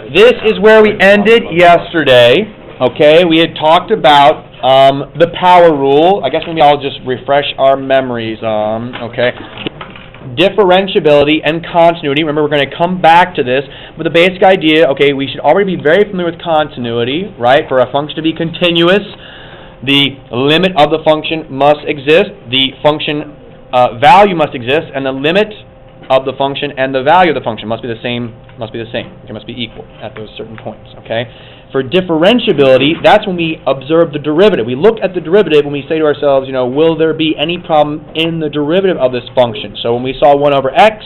This is where we ended yesterday. Okay, we had talked about the power rule. I guess maybe I'll just refresh our memories on, okay, differentiability and continuity. Remember, we're going to come back to this, but the basic idea, okay, we should already be very familiar with continuity, right? For a function to be continuous, the limit of the function must exist, the function value must exist, and the limit of the function and the value of the function must be the same. It must be equal at those certain points, okay? For differentiability, that's when we observe the derivative. We look at the derivative when we say to ourselves, you know, will there be any problem in the derivative of this function? So when we saw 1 over x,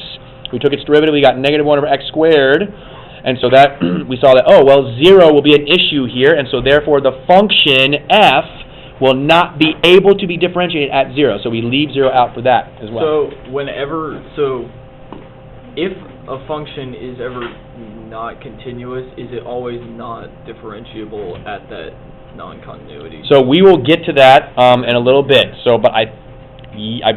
we took its derivative, we got negative 1 over x squared, and so that we saw that, oh, well, 0 will be an issue here, and so therefore the function f will not be able to be differentiated at 0. So we leave 0 out for that as well. So if a function is ever not continuous, is it always not differentiable at that non-continuity? So we will get to that in a little bit. So, but I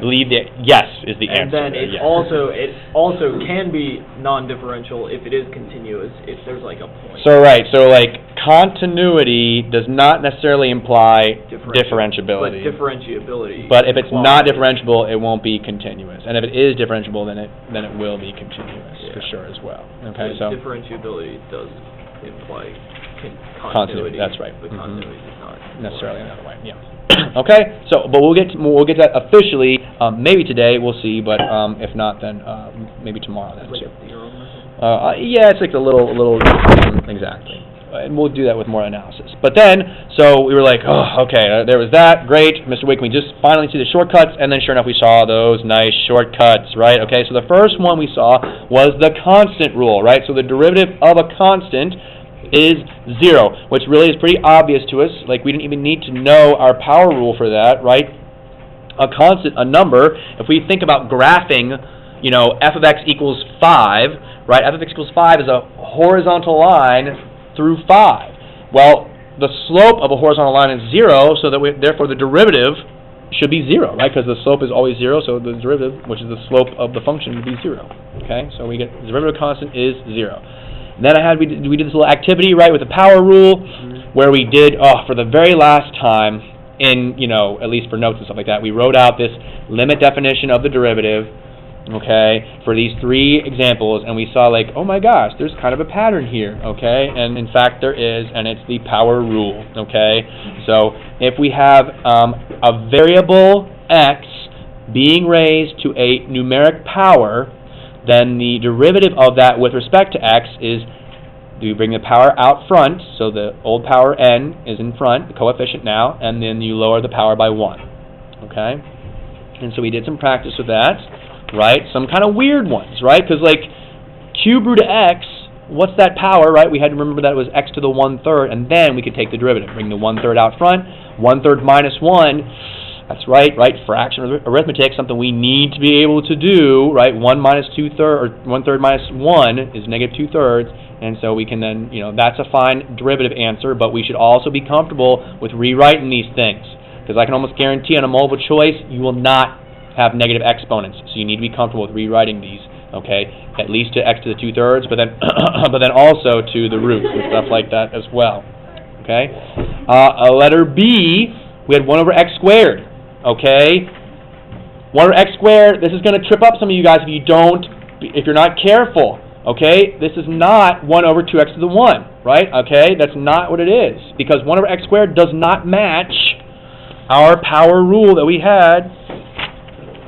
believe that yes is the answer. And then it also can be non-differential if it is continuous, if there's like a point. So right, so like continuity does not necessarily imply differentiability. But differentiability. But if it's not differentiable, it won't be continuous. And if it is differentiable, then it will be continuous for sure as well. Okay, so differentiability does imply continuity. That's right. But continuity does not necessarily another way. Yeah. Okay, so but we'll get to that officially maybe today. We'll see, but if not, then maybe tomorrow. Then like too. a theorem or something? Yeah, it's like a little exactly, and we'll do that with more analysis. But then, so we were like, oh, okay, there was that. Great, Mr. Wake. We just finally see the shortcuts, and then sure enough, we saw those nice shortcuts, right? Okay, so the first one we saw was the constant rule, right? So the derivative of a constant is 0, which really is pretty obvious to us. Like, we didn't even need to know our power rule for that, right? A constant, a number, if we think about graphing, you know, f of x equals 5, right? F of x equals 5 is a horizontal line through 5. Well, the slope of a horizontal line is 0, so that therefore the derivative should be 0, right? Because the slope is always 0, so the derivative, which is the slope of the function, would be 0. Okay, so we get the derivative constant is 0. Then we did this little activity, right, with the power rule, where we did, for the very last time, in, you know, at least for notes and stuff like that, we wrote out this limit definition of the derivative, okay, for these 3 examples, and we saw, like, oh my gosh, there's kind of a pattern here, okay, and in fact there is, and it's the power rule, okay. So if we have a variable x being raised to a numeric power, then the derivative of that with respect to x is, do you bring the power out front, so the old power n is in front, the coefficient now, and then you lower the power by 1, okay? And so we did some practice with that, right? Some kind of weird ones, right? Because like cube root of x, what's that power, right? We had to remember that it was x to the 1/3, and then we could take the derivative. Bring the 1/3 out front, 1/3 minus 1, that's right, fraction arithmetic, something we need to be able to do, right? 1 minus 2/3, or 1/3 minus 1 is negative 2/3, and so we can then, you know, that's a fine derivative answer, but we should also be comfortable with rewriting these things, because I can almost guarantee on a multiple choice, you will not have negative exponents, so you need to be comfortable with rewriting these, okay? At least to x to the 2/3, but then, but then also to the roots and stuff like that as well, okay? Letter B, we had 1 over x squared. Okay, 1 over x squared, this is going to trip up some of you guys if you're not careful, okay? This is not 1 over 2x to the 1, right? Okay, that's not what it is, because 1 over x squared does not match our power rule that we had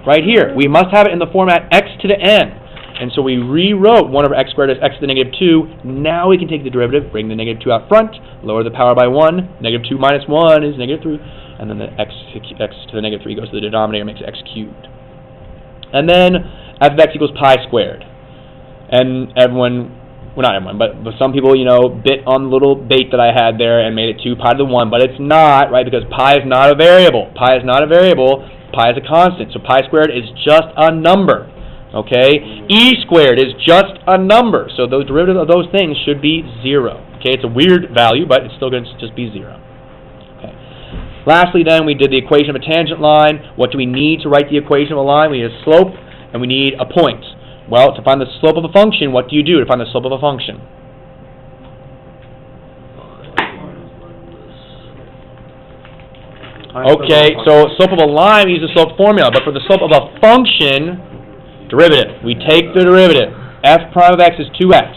right here. We must have it in the format x to the n, and so we rewrote 1 over x squared as x to the negative 2. Now we can take the derivative, bring the negative 2 out front, lower the power by 1, negative 2 minus 1 is negative 3, and then the x to the negative 3 goes to the denominator, makes x cubed. And then f of x equals pi squared. And everyone, well not everyone, but some people, you know, bit on the little bait that I had there and made it 2 pi to the 1, but it's not, right, because pi is not a variable. Pi is not a variable, pi is a constant, so pi squared is just a number, okay? E squared is just a number, so the derivative of those things should be 0, okay? It's a weird value, but it's still going to just be 0. Lastly, then, we did the equation of a tangent line. What do we need to write the equation of a line? We need a slope, and we need a point. Well, to find the slope of a function, what do you do to find the slope of a function? Okay, so slope of a line, we use the slope formula, but for the slope of a function, derivative, we take the derivative. F prime of x is 2x.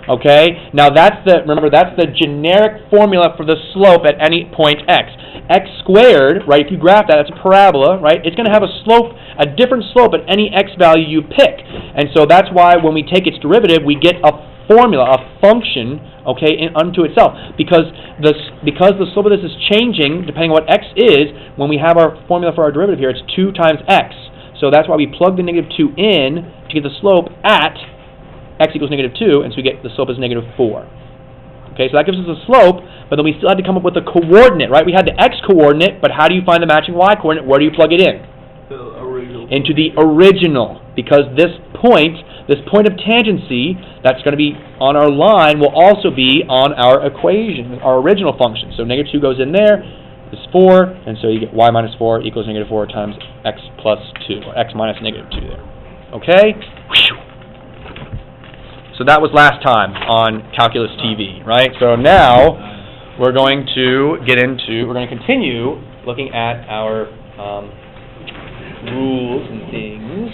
Okay, now remember that's the generic formula for the slope at any point x. X squared, right, if you graph that, that's a parabola, right, it's going to have a different slope at any x value you pick. And so that's why when we take its derivative, we get a formula, a function, okay, unto itself. Because the slope of this is changing, depending on what x is, when we have our formula for our derivative here, it's 2 times x. So that's why we plug the negative 2 in to get the slope at x equals negative 2, and so we get the slope is negative 4. Okay, so that gives us a slope, but then we still had to come up with a coordinate, right? We had the x coordinate, but how do you find the matching y coordinate? Where do you plug it in? The original. Into the original, because this point of tangency that's going to be on our line will also be on our equation, our original function. So negative 2 goes in there, is 4, and so you get y minus 4 equals negative 4 times x plus 2, or x minus negative 2 there. Okay? Whew. So that was last time on Calculus TV, right? So now we're going to continue looking at our rules and things.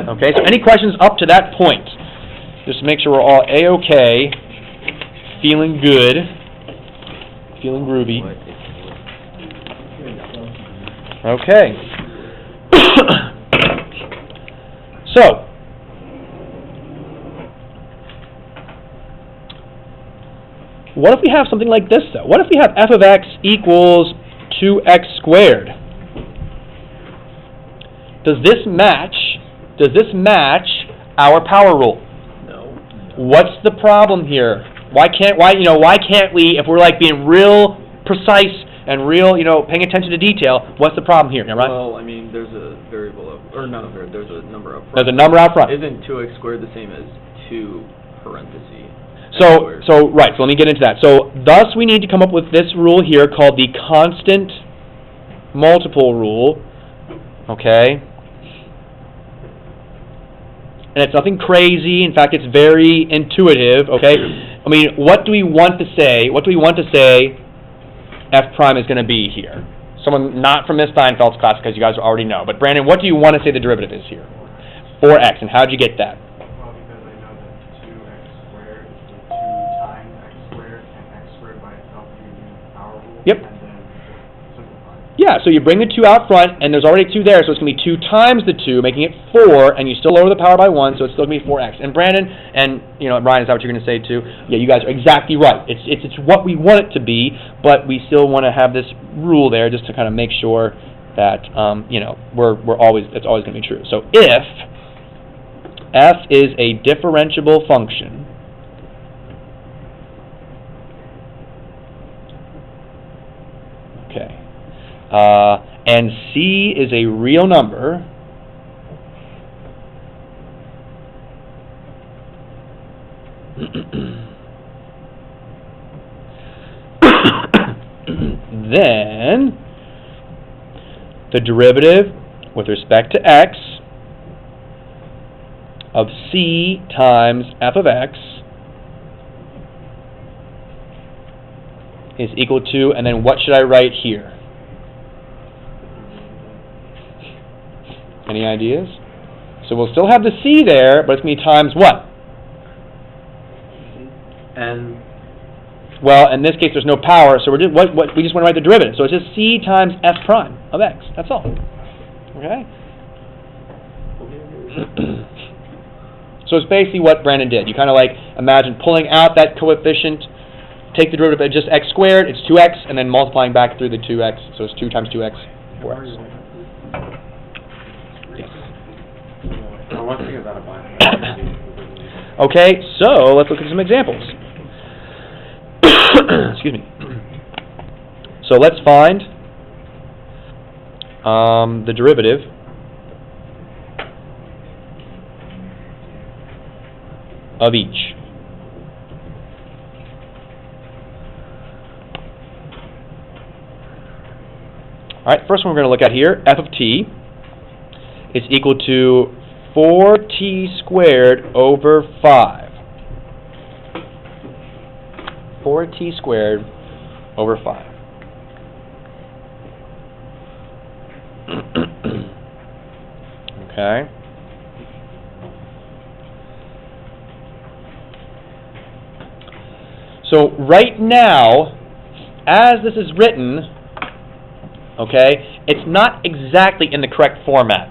Okay, so any questions up to that point? Just to make sure we're all A-okay, feeling good, feeling groovy. Okay. So, what if we have something like this, though? What if we have f of x equals 2x squared? Does this match our power rule? No. What's the problem here? Why can't we, if we're like being real precise and real, paying attention to detail, what's the problem here? Right? Well, I mean, there's a variable there's a number up front. There's a number out front. Isn't 2x squared the same as 2 parentheses? So let me get into that. So thus we need to come up with this rule here called the constant multiple rule. Okay? And it's nothing crazy. In fact, it's very intuitive, okay? I mean, what do we want to say? What do we want to say f prime is going to be here? Someone not from Miss Steinfeld's class, because you guys already know. But Brandon, what do you want to say the derivative is here? 4x, and how'd you get that? Well, because I know that 2x squared is 2 times x squared, and x squared by itself using the power rule. Yep. And then simplify. Yeah, so you bring the 2 out front, and there's already 2 there, so it's going to be 2 times the 2, making it 4, and you still lower the power by 1, so it's still going to be 4x. And Brandon, and Brian, is that what you're going to say too? Yeah, you guys are exactly right. It's what we want it to be, but we still want to have this rule there just to kind of make sure that it's always going to be true. So if f is a differentiable function, okay. And c is a real number, then the derivative with respect to x of c times f of x is equal to, and then what should I write here? Any ideas? So we'll still have the c there, but it's going to be times what? And well, in this case, there's no power, so we just want to write the derivative. So it's just c times f prime of x. That's all. Okay. So it's basically what Brandon did. You kind of imagine pulling out that coefficient, take the derivative of just x squared, it's 2x, and then multiplying back through the 2x, so it's 2 times 2x, 4x. Yes. Okay, so let's look at some examples. Excuse me. So let's find the derivative of each. All right, first one we're going to look at here, f of t is equal to 4t squared over 5. 4t squared over 5. Okay. So right now, as this is written, okay, it's not exactly in the correct format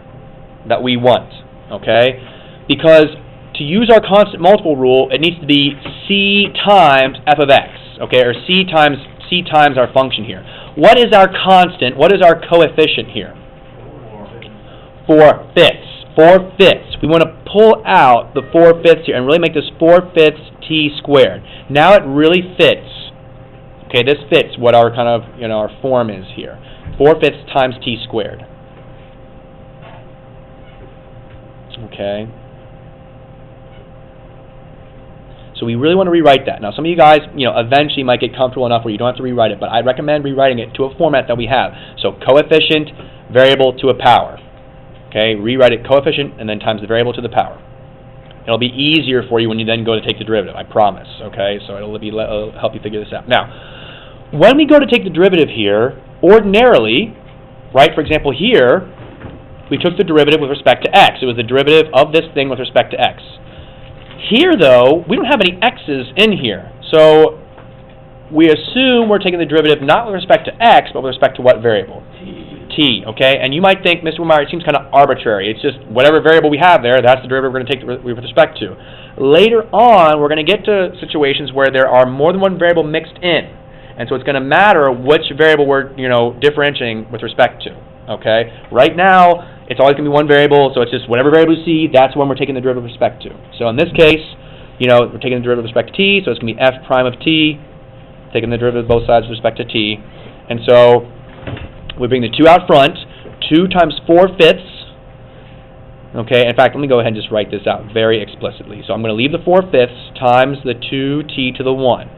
that we want, okay? Because to use our constant multiple rule, it needs to be c times f of x, okay, or c times our function here. What is our constant? What is our coefficient here? 4/5. 4/5. We want to pull out the 4/5 here and really make this 4/5 t squared. Now it really fits. Okay, this fits what our kind of, our form is here. 4/5 times t squared. Okay. So we really want to rewrite that. Now, some of you guys, eventually might get comfortable enough where you don't have to rewrite it, but I recommend rewriting it to a format that we have. So coefficient, variable to a power. Okay, rewrite it coefficient and then times the variable to the power. It'll be easier for you when you then go to take the derivative, I promise. Okay, so it'll help you figure this out. Now, when we go to take the derivative here, ordinarily, right, for example here, we took the derivative with respect to x. It was the derivative of this thing with respect to x. Here, though, we don't have any x's in here. So we assume we're taking the derivative not with respect to x, but with respect to what variable? T, okay? And you might think, Mr. Wimmeyer, it seems kind of arbitrary. It's just whatever variable we have there, that's the derivative we're going to take with respect to. Later on, we're going to get to situations where there are more than one variable mixed in. And so it's going to matter which variable we're, differentiating with respect to, okay? Right now, it's always going to be one variable, so it's just whatever variable you see, that's the one we're taking the derivative with respect to. So in this case, we're taking the derivative with respect to t, so it's going to be f prime of t, taking the derivative of both sides with respect to t. And so we bring the 2 out front, 2 times 4/5. Okay, in fact, let me go ahead and just write this out very explicitly. So I'm going to leave the 4/5 times the 2t to the 1.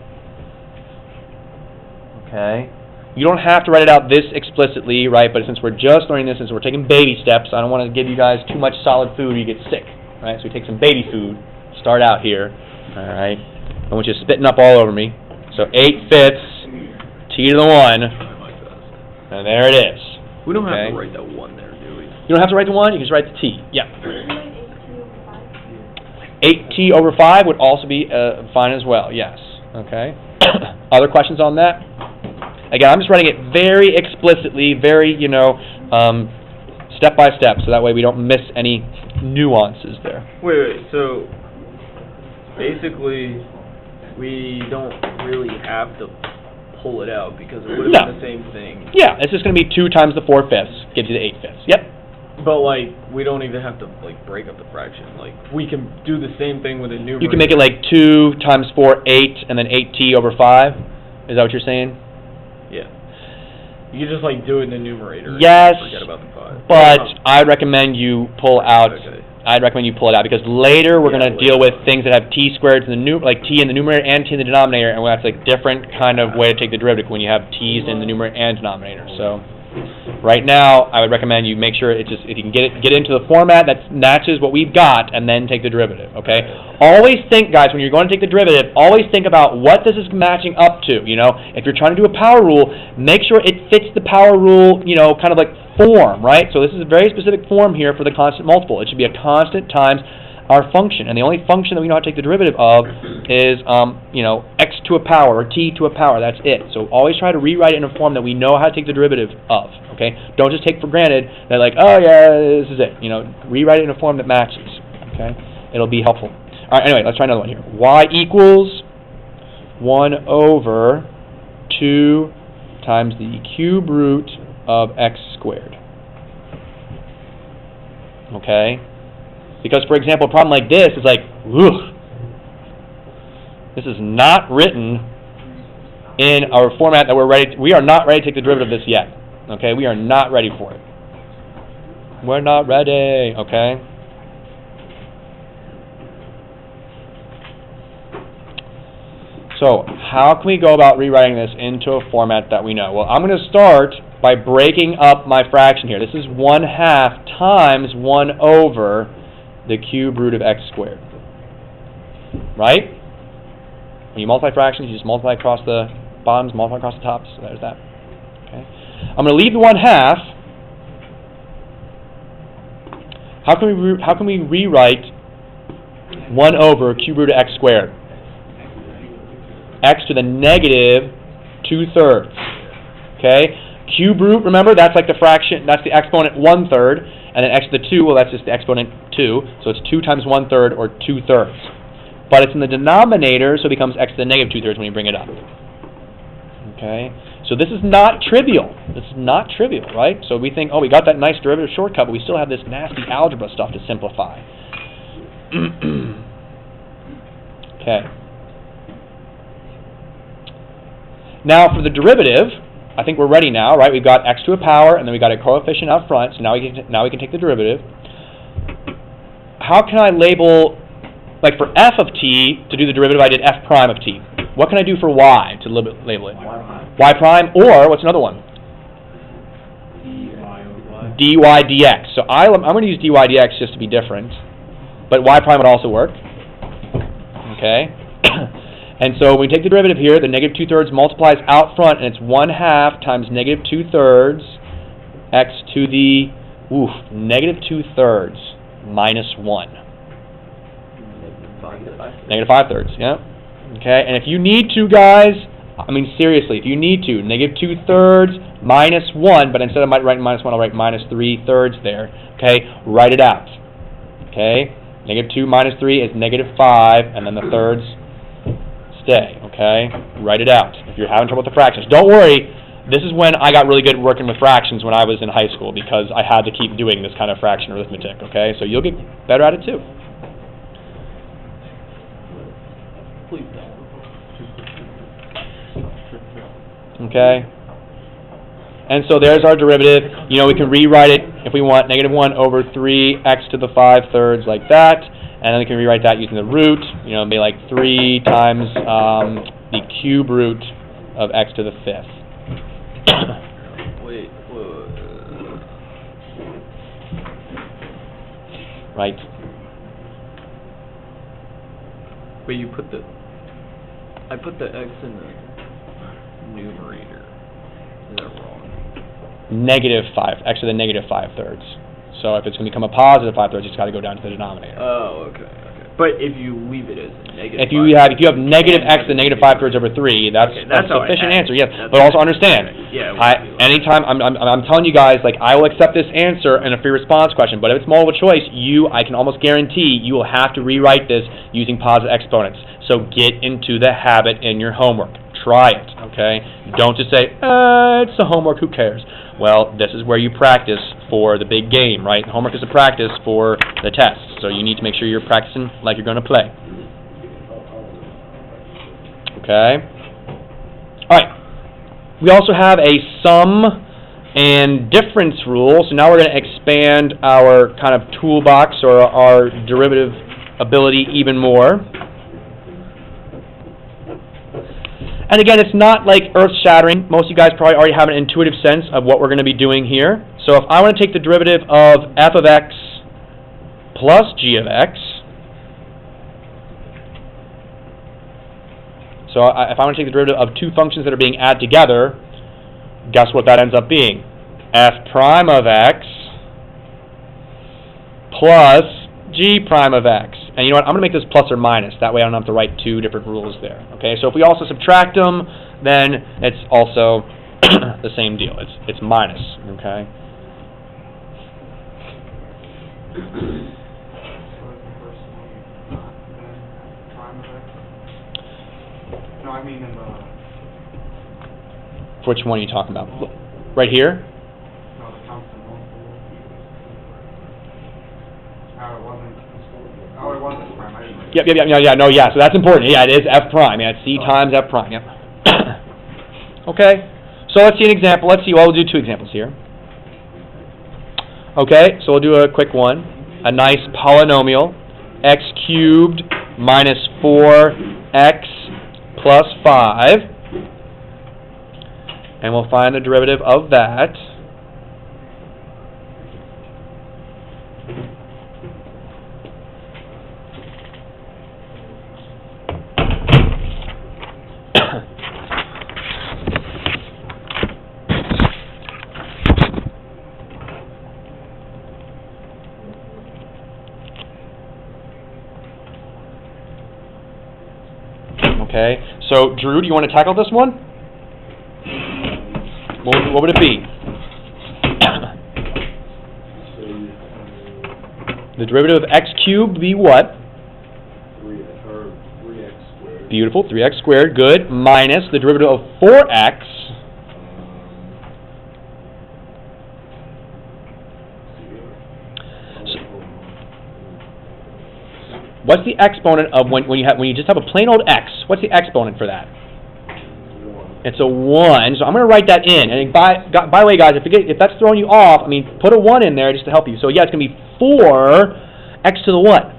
Okay. You don't have to write it out this explicitly, right? But since we're just learning this, since we're taking baby steps, I don't want to give you guys too much solid food or you get sick, right? So we take some baby food, start out here, all right? I want you spitting up all over me. So 8/5, t to the 1, and there it is. We don't have to write that 1 there, do we? You don't have to write the 1, you can just write the t. Yeah. 8t over 5 would also be fine as well, yes. Okay. Other questions on that? Again, I'm just writing it very explicitly, very, step by step, so that way we don't miss any nuances there. Wait, so basically we don't really have to pull it out because it would have been the same thing. Yeah, it's just going to be 2 times the 4/5 gives you the 8/5. Yep. But, we don't even have to, break up the fraction. We can do the same thing with a numerator. You can make it 2 times 4, 8, and then 8t over 5. Is that what you're saying? Yeah. You can just, do it in the numerator. Yes, And forget about the 5. but I'd recommend you pull out. Okay. I'd recommend you pull it out because later we're going to deal with things that have t squared in the t in the numerator and t in the denominator, and that's a different kind of way to take the derivative when you have t's in the numerator and denominator. So right now, I would recommend you make sure if you can get into the format that matches what we've got, and then take the derivative. Okay. Always think, guys, when you're going to take the derivative, always think about what this is matching up to. If you're trying to do a power rule, make sure it fits the power rule. Kind of form, right? So this is a very specific form here for the constant multiple. It should be a constant times our function, and the only function that we know how to take the derivative of is, x to a power or t to a power. That's it. So always try to rewrite it in a form that we know how to take the derivative of. Okay? Don't just take for granted that oh yeah, this is it. Rewrite it in a form that matches. Okay? It'll be helpful. All right. Anyway, let's try another one here. Y equals 1 over 2 times the cube root of x squared. Okay? Because, for example, a problem like this is ugh. This is not written in our format that we're ready. We are not ready to take the derivative of this yet. Okay? We are not ready for it. We're not ready. Okay? So, how can we go about rewriting this into a format that we know? Well, I'm going to start by breaking up my fraction here. This is 1/2 times 1 over the cube root of x squared. Right? When you multiply fractions, you just multiply across the bottoms, multiply across the tops. So there's that. Okay. I'm going to leave the 1/2 How can we rewrite 1 over cube root of x squared? X to the negative 2/3. Okay? Cube root, remember, that's like the fraction, that's the exponent 1/3, and then x to the 2, well, that's just the exponent 2, so it's 2 times 1/3, or 2/3. But it's in the denominator, so it becomes x to the negative 2/3 when you bring it up. Okay? So this is not trivial. This is not trivial, right? So we think, oh, we got that nice derivative shortcut, but we still have this nasty algebra stuff to simplify. Okay. Now for the derivative, I think we're ready now, right? We've got x to a power, and then we've got a coefficient up front, so now we can take the derivative. How can I label, like for f of t, to do the derivative, I did f prime of t. What can I do for y to label it? Y prime, or what's another one? dy dx. So I'm going to use dy dx just to be different, but y prime would also work. Okay? And so when we take the derivative here, the negative 2/3 multiplies out front, and it's 1/2 times negative 2/3 x to the negative 2/3 minus 1. Negative 5/3, yeah. Okay, and if you need to, guys, I mean seriously, if you need to, negative 2/3 minus 1, but instead of writing minus 1, I'll write minus 3/3 there. Okay, write it out. Okay, negative 2 minus 3 is negative 5, and then the thirds stay. Okay, write it out. If you're having trouble with the fractions, don't worry. This is when I got really good at working with fractions when I was in high school, because I had to keep doing this kind of fraction arithmetic. Okay, so you'll get better at it too. Okay, and so there's our derivative. You know, we can rewrite it if we want, negative 1 over 3 x to the 5/3 like that, and then we can rewrite that using the root. You know, it'd be like 3 times the cube root of x to the 5th. Wait. Right. Wait, I put the x in the numerator. Is that wrong? Negative 5, x to the negative 5/3. So if it's going to become a positive 5/3, it's got to go down to the denominator. Oh, okay. But if you leave it as a negative, if you have negative x to the negative 5/3 over 3, that's a sufficient answer. Yes, but also understand. Anytime I'm telling you guys, like, I will accept this answer in a free response question. But if it's multiple choice, I can almost guarantee you will have to rewrite this using positive exponents. So get into the habit in your homework. Try it, okay? Don't just say, it's the homework, who cares? Well, this is where you practice for the big game, right? Homework is a practice for the test, so you need to make sure you're practicing like you're going to play. Okay? All right. We also have a sum and difference rule, so now we're going to expand our kind of toolbox or our derivative ability even more. And again, it's not like earth-shattering. Most of you guys probably already have an intuitive sense of what we're going to be doing here. So if I want to take the derivative of f of x plus g of x, so if I want to take the derivative of two functions that are being added together, guess what that ends up being? F prime of x plus g prime of x. And you know what, I'm going to make this plus or minus. That way I don't have to write two different rules there. Okay, so if we also subtract them, then it's also the same deal. It's minus, okay? So is the first one not then prime of x? No, I mean in the... Which one are you talking about? Right here? No, the constant multiple. How it wasn't... Oh, it wasn't prime. I didn't write it. So that's important. Yeah, it is f prime. Yeah, it's c times f prime. Yep. Okay, so let's see an example. We'll do two examples here. Okay, so we'll do a quick one. A nice polynomial, x cubed minus 4x plus 5. And we'll find the derivative of that. Okay, so Drew, do you want to tackle this one? What would it be? The derivative of x cubed would be what? 3x squared. Beautiful, 3x squared, good, minus the derivative of 4x. What's the exponent of when you just have a plain old x? What's the exponent for that? 1. It's a 1. So I'm going to write that in. And by the way, guys, if that's throwing you off, I mean, put a 1 in there just to help you. So yeah, it's going to be 4x to the what?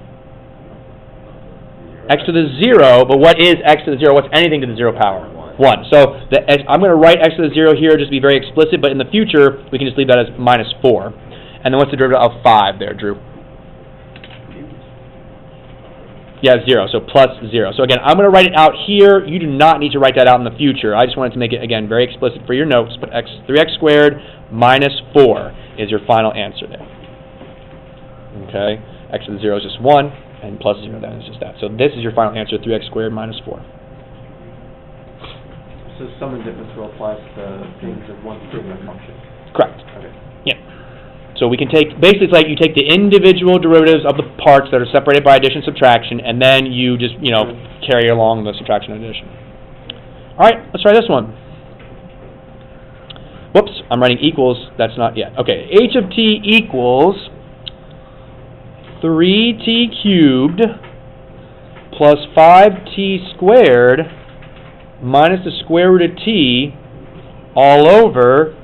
X to the 0. But what is x to the 0? What's anything to the 0 power? 1. So I'm going to write x to the 0 here just to be very explicit. But in the future, we can just leave that as minus 4. And then what's the derivative of 5 there, Drew? Yeah, 0, so plus 0. So again, I'm going to write it out here. You do not need to write that out in the future. I just wanted to make it, again, very explicit for your notes. But 3x squared minus 4 is your final answer there. Okay, x to the 0 is just 1, and plus 0 then is just that. So this is your final answer, 3x squared minus 4. So sum and difference will apply to the things of one particular function. Correct. Okay. Yeah. So we can take, basically it's like you take the individual derivatives of the parts that are separated by addition and subtraction, and then you just, carry along the subtraction and addition. All right, let's try this one. Whoops, I'm writing equals, that's not yet. Okay, h of t equals 3t cubed plus 5t squared minus the square root of t all over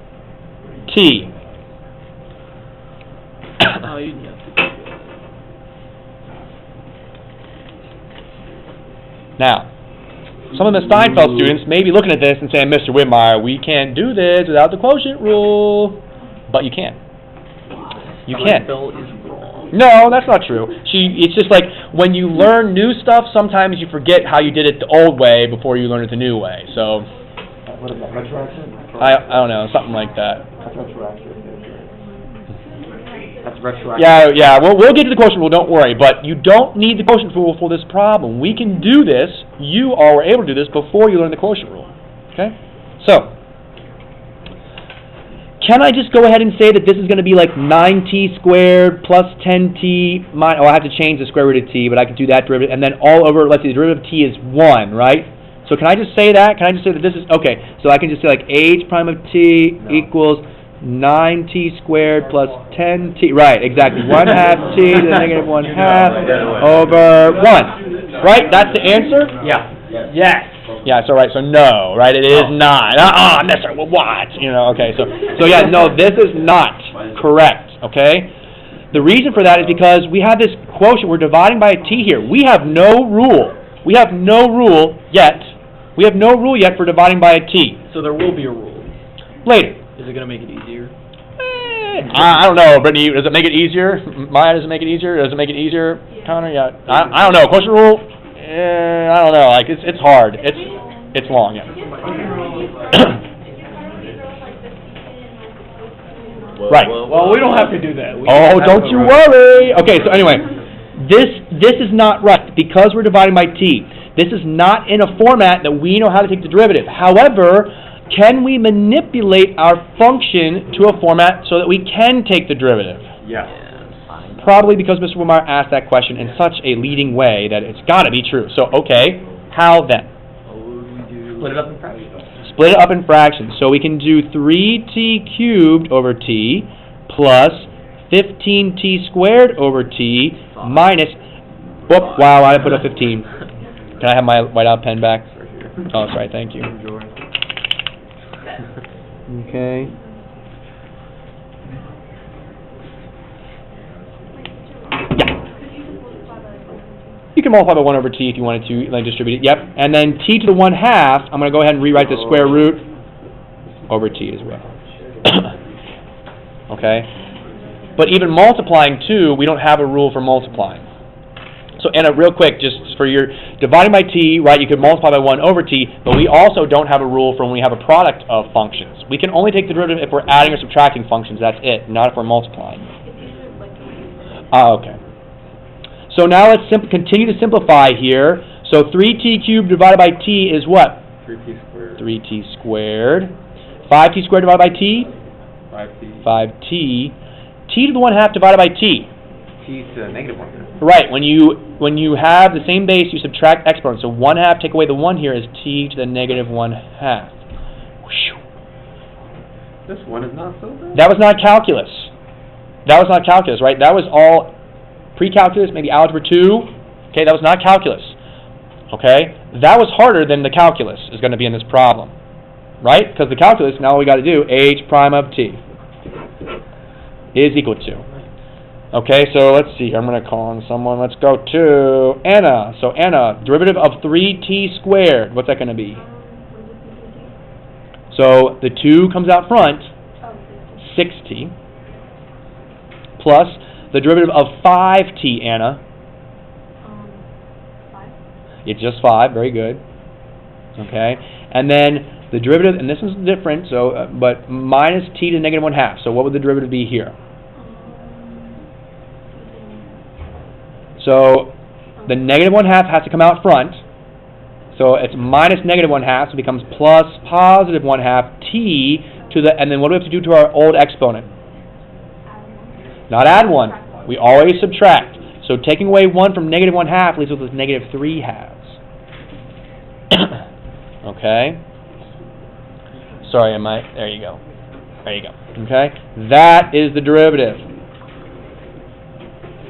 t. Oh, you have to do that. Now, some of the Steinfeld students may be looking at this and saying, Mr. Whitmire, we can't do this without the quotient rule. But you can. You can. Steinfeld is wrong. No, that's not true. It's just like when you learn new stuff, sometimes you forget how you did it the old way before you learn it the new way. So, What is that, retroactive? I don't know, something like that. That's retroactive. That's retroactive. Yeah, we'll get to the quotient rule, don't worry, but you don't need the quotient rule for this problem. We can do this, you all were able to do this before you learn the quotient rule, okay? So, can I just go ahead and say that this is going to be like 9t squared plus 10t minus, I have to change the square root of t, but I can do that derivative, and then all over, let's see, the derivative of t is 1, right? So can I just say that? Can I just say that this is, okay, so I can just say like h prime of t equals 9t squared plus 10t, right, exactly, 1 half t to the negative 1 half over 1, right? That's the answer? Yeah. Yes. Yeah, so right, so no, right, it is not. Mister, well, what? Okay, so yeah, no, this is not correct, okay? The reason for that is because we have this quotient, we're dividing by a t here. We have no rule. We have no rule yet. We have no rule yet for dividing by a t. So there will be a rule. Later. Is it going to make it easier? I don't know, Brittany, does it make it easier? Maya, does it make it easier? Does it make it easier? Connor, yeah. I don't know. Quotient rule? I don't know. Like it's hard. It's long, yeah. Right. Well, we don't have to do that. Don't you worry. Okay, so anyway, this is not right because we're dividing by t. This is not in a format that we know how to take the derivative. However, can we manipulate our function to a format so that we can take the derivative? Yeah. Probably because Mr. Wilmar asked that question in such a leading way that it's got to be true. So, okay, how then? Split it up in fractions. Split it up in fractions. So we can do 3t cubed over t plus 15t squared over t minus... Whoop, wow, I put a 15. Can I have my whiteout pen back? Oh, sorry, thank you. Okay. You can multiply by 1 over t if you wanted to, like distribute it. Yep. And then t to the 1 half, I'm going to go ahead and rewrite the square root over t as well. Okay? But even multiplying 2, we don't have a rule for multiplying. So Anna, real quick, just for your dividing by t, right, you could multiply by 1 over t, but we also don't have a rule for when we have a product of functions. We can only take the derivative if we're adding or subtracting functions, that's it, not if we're multiplying. Okay. So now let's continue to simplify here. So 3t cubed divided by t is what? 3t squared. 3t squared. 5t squared divided by t? 5t. 5t. T to the 1/2 divided by t. T to negative 1/2. Right, when you have the same base, you subtract exponents. So 1/2, take away the 1 here, is t to the negative 1/2. Whew. This one is not so bad. That was not calculus. That was not calculus, right? That was all pre-calculus, maybe algebra 2. Okay, that was not calculus. Okay? That was harder than the calculus is going to be in this problem. Right? Because the calculus, now all we got to do, h prime of t is equal to. Okay, so let's see. I'm going to call on someone. Let's go to Anna. So Anna, derivative of 3t squared. What's that going to be? So the 2 comes out front, 6t, plus the derivative of 5t, Anna. 5. It's just 5. Very good. Okay, and then the derivative, and this is different, so but minus t to the negative 1/2. So what would the derivative be here? So the negative 1/2 has to come out front. So it's minus negative 1/2, so it becomes plus positive 1/2 t to the, and then what do we have to do to our old exponent? Not add 1. We always subtract. So taking away 1 from negative 1/2 leaves us with negative 3/2. Okay? Sorry, there you go. There you go. Okay? That is the derivative.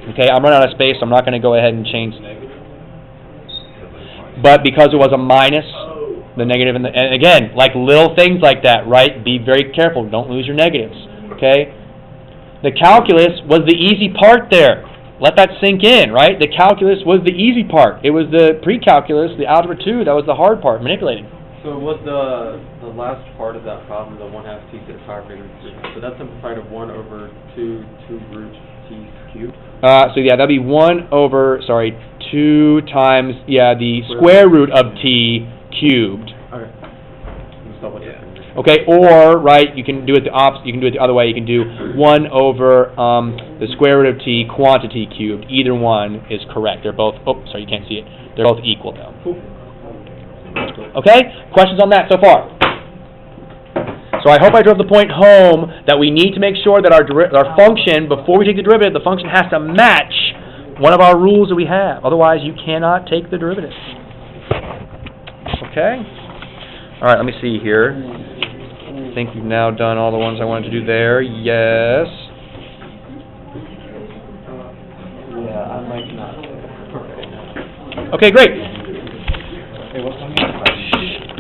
Okay, I'm running out of space, so I'm not going to go ahead and change. But because it was a minus, the negative, and again, like little things like that, right? Be very careful. Don't lose your negatives. Okay? The calculus was the easy part there. Let that sink in, right? The calculus was the easy part. It was the pre-calculus, the algebra 2, that was the hard part, manipulating. So was the last part of that problem, the 1/2 t to the power greater than 3? So that's simplified of 1 over 2 root t cubed? So yeah, that'd be 2 times, the square root of t cubed. Okay. Okay, or, right, you can do it the opposite, you can do it the other way, you can do 1 over the square root of t quantity cubed. Either one is correct. They're both, sorry, you can't see it. They're both equal, though. Okay, questions on that so far? So I hope I drove the point home that we need to make sure that our function, before we take the derivative, the function has to match one of our rules that we have. Otherwise, you cannot take the derivative. Okay? All right, let me see here. I think we've now done all the ones I wanted to do there. Yes. Yeah, I might not. Okay, great.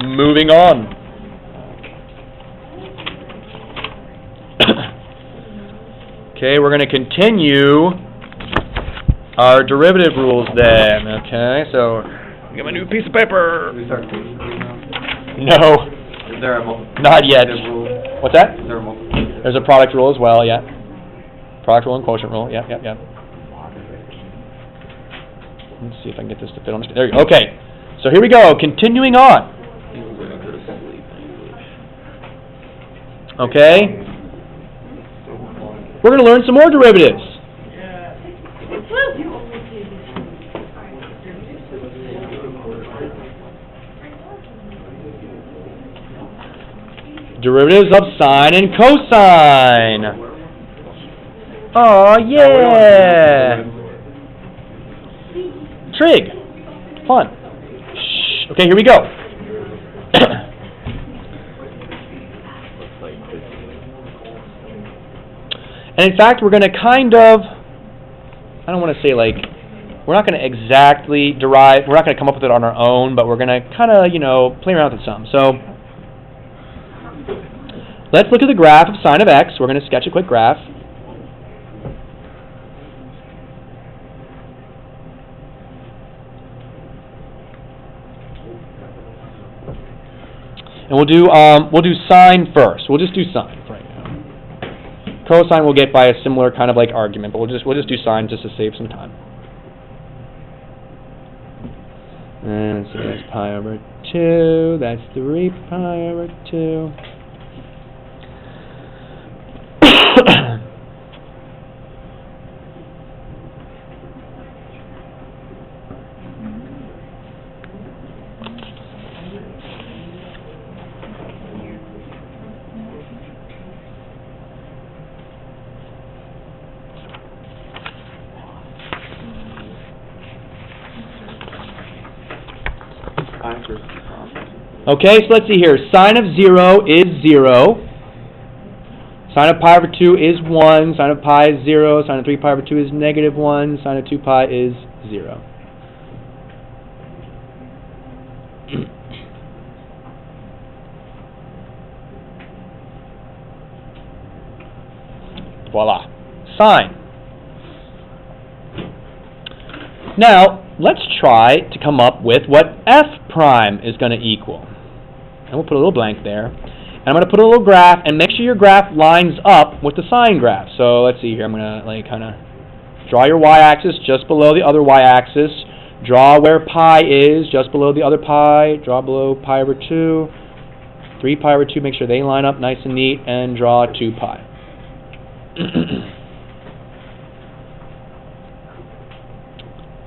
Moving on. Okay, we're going to continue our derivative rules then. Okay, so get my new piece of paper. We start taking now. No, Is there a multiplicative not yet. rule? What's that? Is there a multiplicative? There's a product rule as well, yeah. Product rule and quotient rule, yeah. Let's see if I can get this to fit on the screen. There you go. Okay, so here we go. Continuing on. Okay. We're going to learn some more derivatives. Derivatives of sine and cosine. Oh, yeah. Trig. Fun. Shh. Okay, here we go. And in fact, we're going to kind of, I don't want to say like, we're not going to exactly derive, we're not going to come up with it on our own, but we're going to kind of, play around with it some. So, let's look at the graph of sine of x. We're going to sketch a quick graph. And we'll do sine first. We'll just do sine for right now. Cosine we'll get by a similar kind of like argument, but we'll just do sine just to save some time. And so that's pi over 2. That's 3 pi over 2. Okay, so let's see here. Sine of 0 is 0. Sine of pi over 2 is 1. Sine of pi is 0. Sine of 3 pi over 2 is negative 1. Sine of 2 pi is 0. Voila. Sine. Now, let's try to come up with what f prime is going to equal. And we'll put a little blank there. And I'm going to put a little graph, and make sure your graph lines up with the sine graph. So let's see here. I'm going to like kind of draw your y-axis just below the other y-axis. Draw where pi is just below the other pi. Draw below pi over 2. 3 pi over 2. Make sure they line up nice and neat. And draw 2 pi.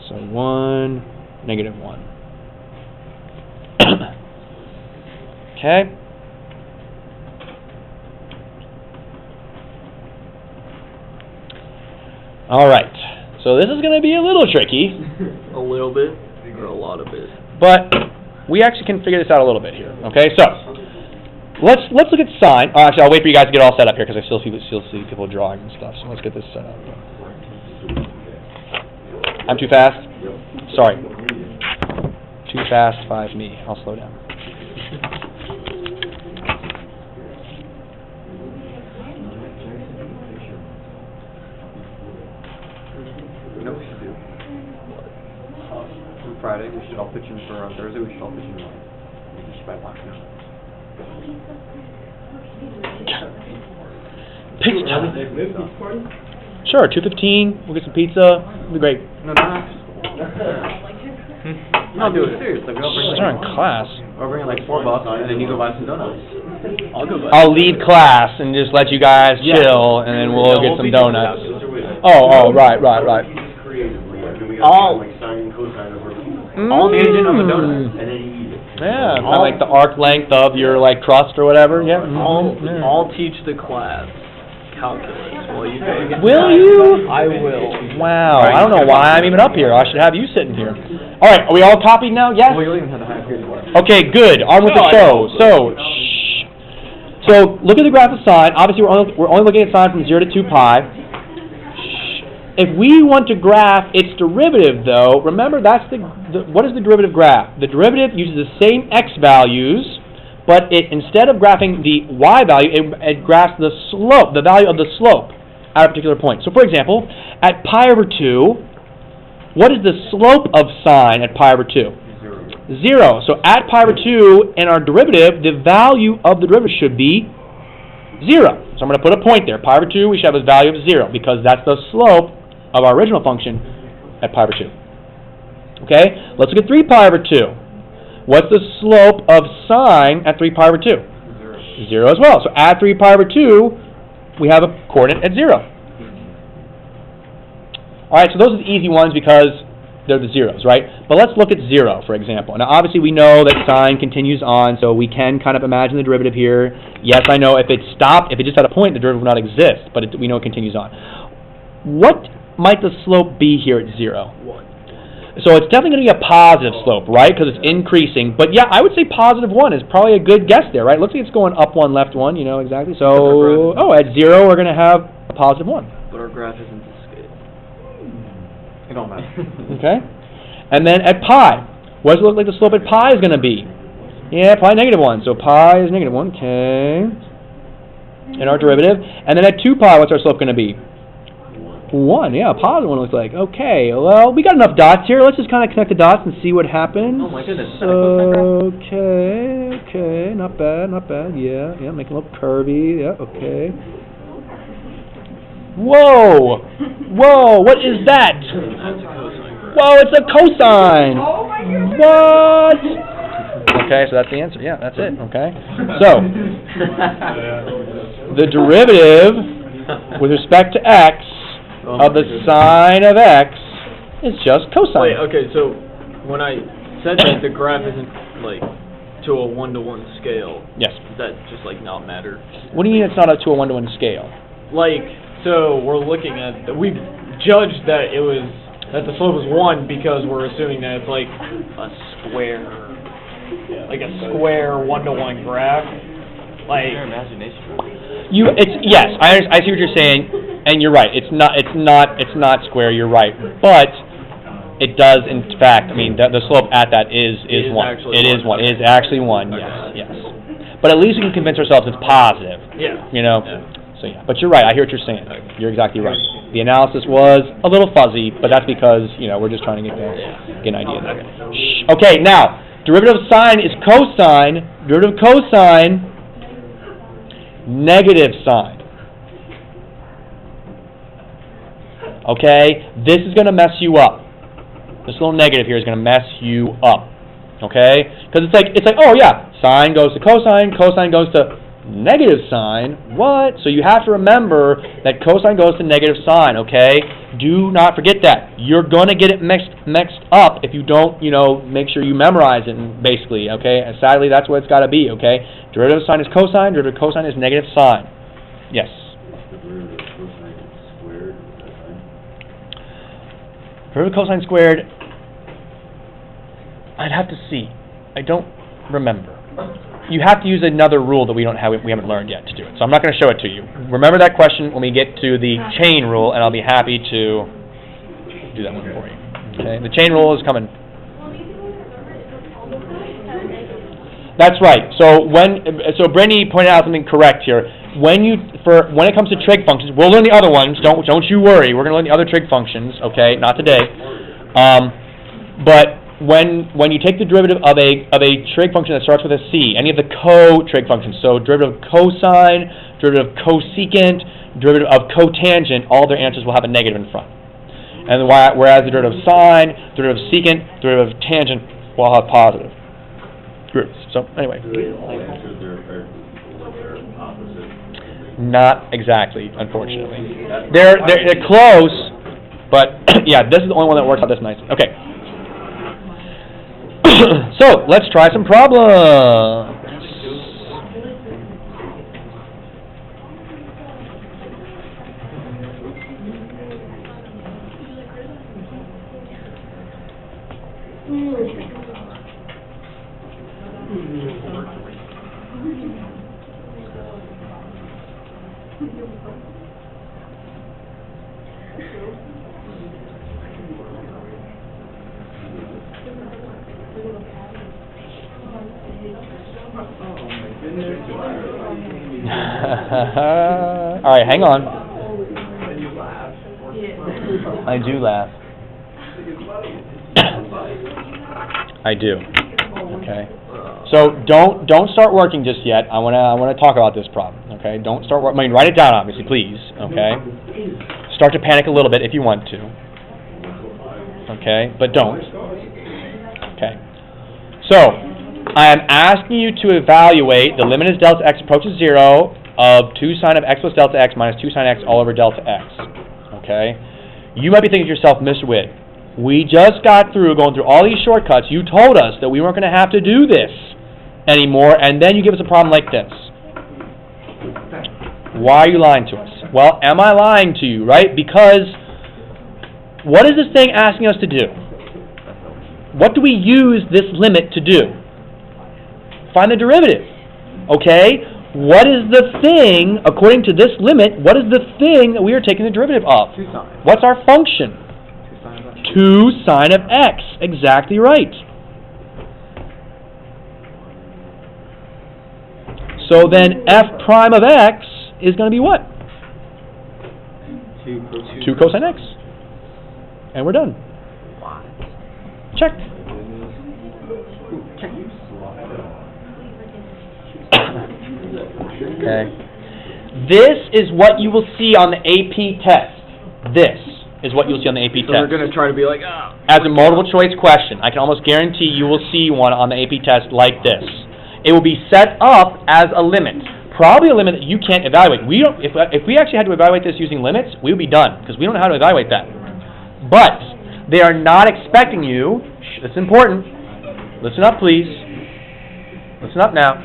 So 1, negative 1. Okay. All right. So this is going to be a little tricky. A little bit, or a lot of it. But we actually can figure this out a little bit here. Okay, so let's look at sine. Oh, actually, I'll wait for you guys to get all set up here because I still see people drawing and stuff. So let's get this set up. I'm too fast? Sorry. Too fast, 5 me. I'll slow down. You know what we should do? On Friday, we should all pitch in for, on Thursday, we should all pitch in line. We should buy boxing. Pitch time. Sure, 2:15. We'll get some pizza. It'll be great. No, I'll do it seriously. We all bring Just during class. I'll bring like $4, and then you go buy some donuts. I'll go back. I'll lead class and just let you guys chill, and then we'll get some donuts. Oh, right. I'll the agent of a donut. And then you eat it. Yeah, kind of like the arc length of your like crust or whatever. Yeah. I'll teach the class calculus while you guys. Will you? I will. Wow, I don't know why I'm even up here. I should have you sitting here. All right, are we all copied now? Yes? Well, you'll even have the high period tomorrow. Okay, good. On with the show. So look at the graph of sine. Obviously, we're only looking at sine from 0 to 2 pi. If we want to graph its derivative, though, remember that's what is the derivative graph? The derivative uses the same x values, but instead of graphing the y value, it graphs the slope, the value of the slope at a particular point. So, for example, at pi over 2, what is the slope of sine at pi over 2? 0. So at pi over 2, in our derivative, the value of the derivative should be 0. So I'm going to put a point there. Pi over 2, we should have a value of 0, because that's the slope of our original function at pi over 2. Okay, let's look at 3 pi over 2. What's the slope of sine at 3 pi over 2? 0 as well. So at 3 pi over 2, we have a coordinate at 0. All right, so those are the easy ones because they're the zeros, right? But let's look at 0, for example. Now, obviously, we know that sine continues on, so we can kind of imagine the derivative here. Yes, I know if it stopped, if it just had a point, the derivative would not exist, but we know it continues on. What might the slope be here at 0? 1. So it's definitely going to be a positive slope, right? Because it's increasing. But yeah, I would say positive 1 is probably a good guess there, right? Looks like it's going up 1, left 1, you know, exactly. So, at 0, we're going to have a positive 1. But our graph isn't to scale. It don't matter. Okay? And then at pi, what does it look like the slope at pi is going to be? Yeah, pi negative 1. So pi is negative 1, okay. In our derivative. And then at 2 pi, what's our slope going to be? 1, yeah, a positive 1 looks like. Okay, well, we got enough dots here. Let's just kind of connect the dots and see what happens. Oh my goodness. Okay, not bad, yeah, make it look curvy, yeah, okay. Whoa, what is that? That's a cosine graph. Whoa, it's a cosine. Oh my goodness. What? Okay, so that's the answer, yeah, that's it, okay. So, the derivative with respect to x of the sine of x is just cosine. Wait, okay, so when I said that the graph isn't like to a 1-to-1 scale, Yes. does that just like not matter? What do you mean it's not to a 1-to-1 scale? Like, so we're looking at, we've judged that the slope was 1 because we're assuming that it's like a square like a square one-to-one graph, like Your imagination. Yes, I see what you're saying, and you're right. It's not square. You're right, but it does in fact. I mean, the slope at that is It is 1. actually It is 1. one. It is actually 1. Yes. But at least we can convince ourselves it's positive. yeah. You know. Yeah. So yeah. But you're right. I hear what you're saying. Okay. You're exactly right. The analysis was a little fuzzy, but that's because we're just trying to get an idea there. Shh. Okay. Now, derivative of sine is cosine. Derivative of cosine, negative sine. Okay, this is going to mess you up. This little negative here is going to mess you up. Okay, because it's like, oh yeah, sine goes to cosine, cosine goes to negative sine. What? So you have to remember that cosine goes to negative sine. Okay, do not forget that. You're going to get it mixed up if you don't, make sure you memorize it. Basically, okay. And sadly, that's what it's got to be. Okay, derivative of sine is cosine. Derivative of cosine is negative sine. Yes. Derivative of cosine squared, I'd have to see. I don't remember. You have to use another rule that we haven't learned yet to do it. So I'm not going to show it to you. Remember that question when we get to the chain rule, and I'll be happy to do that one for you. Okay, the chain rule is coming. That's right. So Brittany pointed out something correct here. When it comes to trig functions, we'll learn the other ones. Don't you worry. We're going to learn the other trig functions. Okay, not today. But when you take the derivative of a trig function that starts with a c, any of the co-trig functions, so derivative of cosine, derivative of cosecant, derivative of cotangent, all their answers will have a negative in front. And whereas the derivative of sine, derivative of secant, derivative of tangent will have positive derivatives. So anyway. Not exactly, unfortunately. They're close, but yeah, this is the only one that works out this nice. Okay. So let's try some problems. All right, hang on. I do laugh. I do. Okay. So don't start working just yet. I wanna talk about this problem. Okay. Don't start working. I mean, write it down, obviously, please. Okay. Start to panic a little bit if you want to. Okay, but don't. Okay. So I am asking you to evaluate the limit as delta x approaches 0 of 2 sine of x plus delta x minus 2 sine x all over delta x. Okay? You might be thinking to yourself, Mr. Witt, we just got through going through all these shortcuts. You told us that we weren't going to have to do this anymore, and then you give us a problem like this. Why are you lying to us? Well, am I lying to you, right? Because what is this thing asking us to do? What do we use this limit to do? Find the derivative. Okay? What is the thing, according to this limit, what is the thing that we are taking the derivative of? 2 sine. What's our function? 2 sine of x. Exactly right. So then f prime of x is going to be what? 2 cosine x. And we're done. Check. Okay. This is what you will see on the AP test. This is what you'll see on the AP So test. they're going to try to be like, As a multiple choice question, I can almost guarantee you will see one on the AP test like this. It will be set up as a limit. Probably a limit that you can't evaluate. We don't. If we actually had to evaluate this using limits, we would be done because we don't know how to evaluate that. But they are not expecting you. It's important. Listen up, please. Listen up now.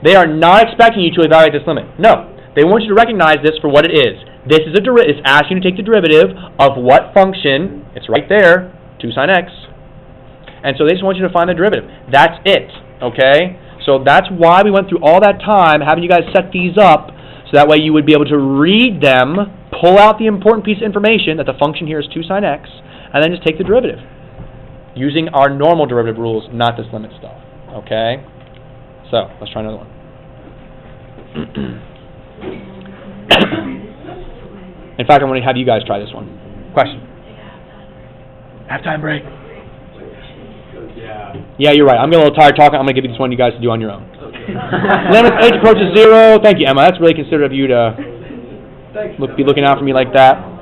They are not expecting you to evaluate this limit. No. They want you to recognize this for what it is. This is it's asking you to take the derivative of what function? It's right there, 2 sine x. And so they just want you to find the derivative. That's it. Okay? So that's why we went through all that time having you guys set these up, so that way you would be able to read them, pull out the important piece of information that the function here is 2 sine x, and then just take the derivative, using our normal derivative rules, not this limit stuff. Okay? So, let's try another one. In fact, I'm going to have you guys try this one. Question? Halftime break. Yeah, you're right. I'm getting a little tired talking. I'm going to give you this one you guys to do on your own. Limit h approaches 0. Thank you, Emma. That's really considerate of you to be looking out for me like that.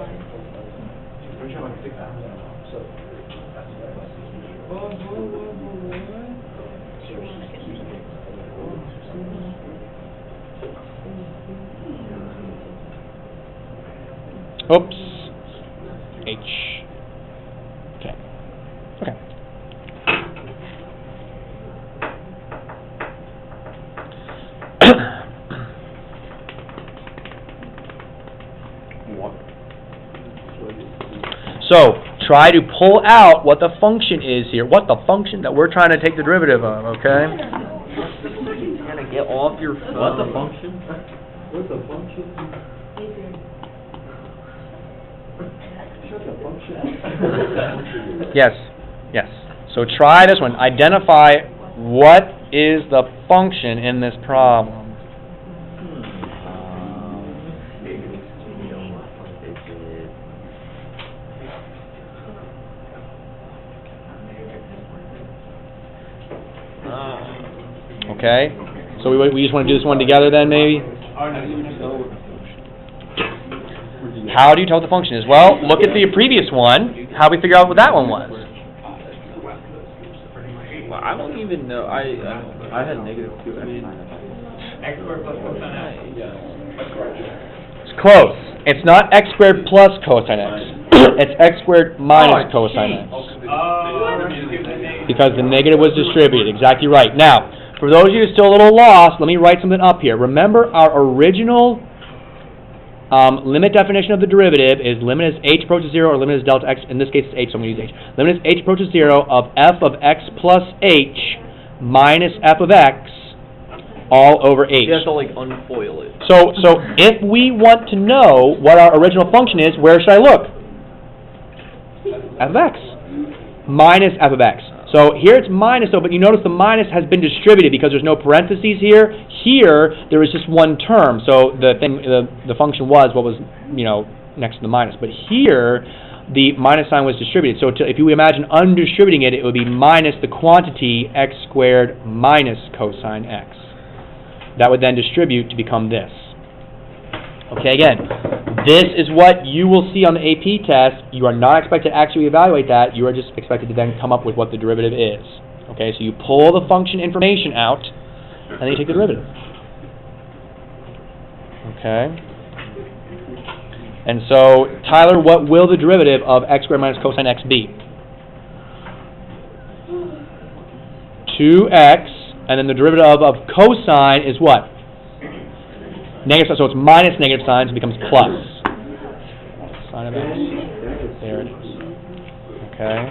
Oops. H. Okay. Okay. So, try to pull out what the function is here. What the function that we're trying to take the derivative of, okay? Gotta get off your phone. What the function? What's the function? Yes. Yes. So try this one. Identify what is the function in this problem. Okay. So we just want to do this one together then, maybe? How do you tell what the function is? Well, look at the previous one. How do we figure out what that one was? Well, I don't even know. I had -2 X squared plus cosine x. It's close. It's not x squared plus cosine x. It's x squared minus cosine x. Because the negative was distributed. Exactly right. Now, for those of you who are still a little lost, let me write something up here. Remember our original limit definition of the derivative is limit as h approaches 0 or limit as delta x. In this case it's h, so I'm going to use h. Limit as h approaches 0 of f of x plus h minus f of x all over h. You have to like unfoil it. So if we want to know what our original function is, where should I look? F of x. Minus f of x. So here it's minus though, but you notice the minus has been distributed because there's no parentheses here. Here there is just one term, so the function was what was next to the minus. But here the minus sign was distributed. So if you imagine undistributing it, it would be minus the quantity x squared minus cosine x. That would then distribute to become this. Okay, again, this is what you will see on the AP test. You are not expected to actually evaluate that. You are just expected to then come up with what the derivative is. Okay, so you pull the function information out, and then you take the derivative. Okay. And so, Tyler, what will the derivative of x squared minus cosine x be? 2x, and then the derivative of cosine is what? Negative, so it's minus negative sign, so it becomes plus. Sine of x. There it is. Okay.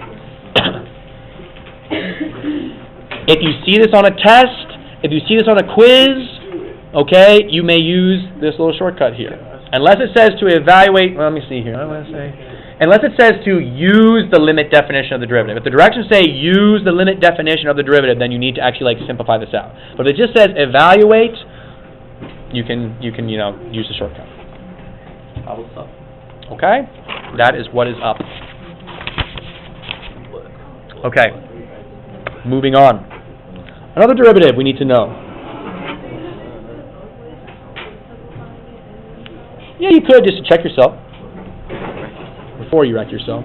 If you see this on a test, if you see this on a quiz, okay, you may use this little shortcut here. Unless it says to evaluate, well, let me see here. What am I going to say? Unless it says to use the limit definition of the derivative. If the directions say use the limit definition of the derivative, then you need to actually simplify this out. But if it just says evaluate, you can use the shortcut. Okay? That is what is up. Okay. Moving on. Another derivative we need to know. Yeah, you could just to check yourself before you wreck yourself.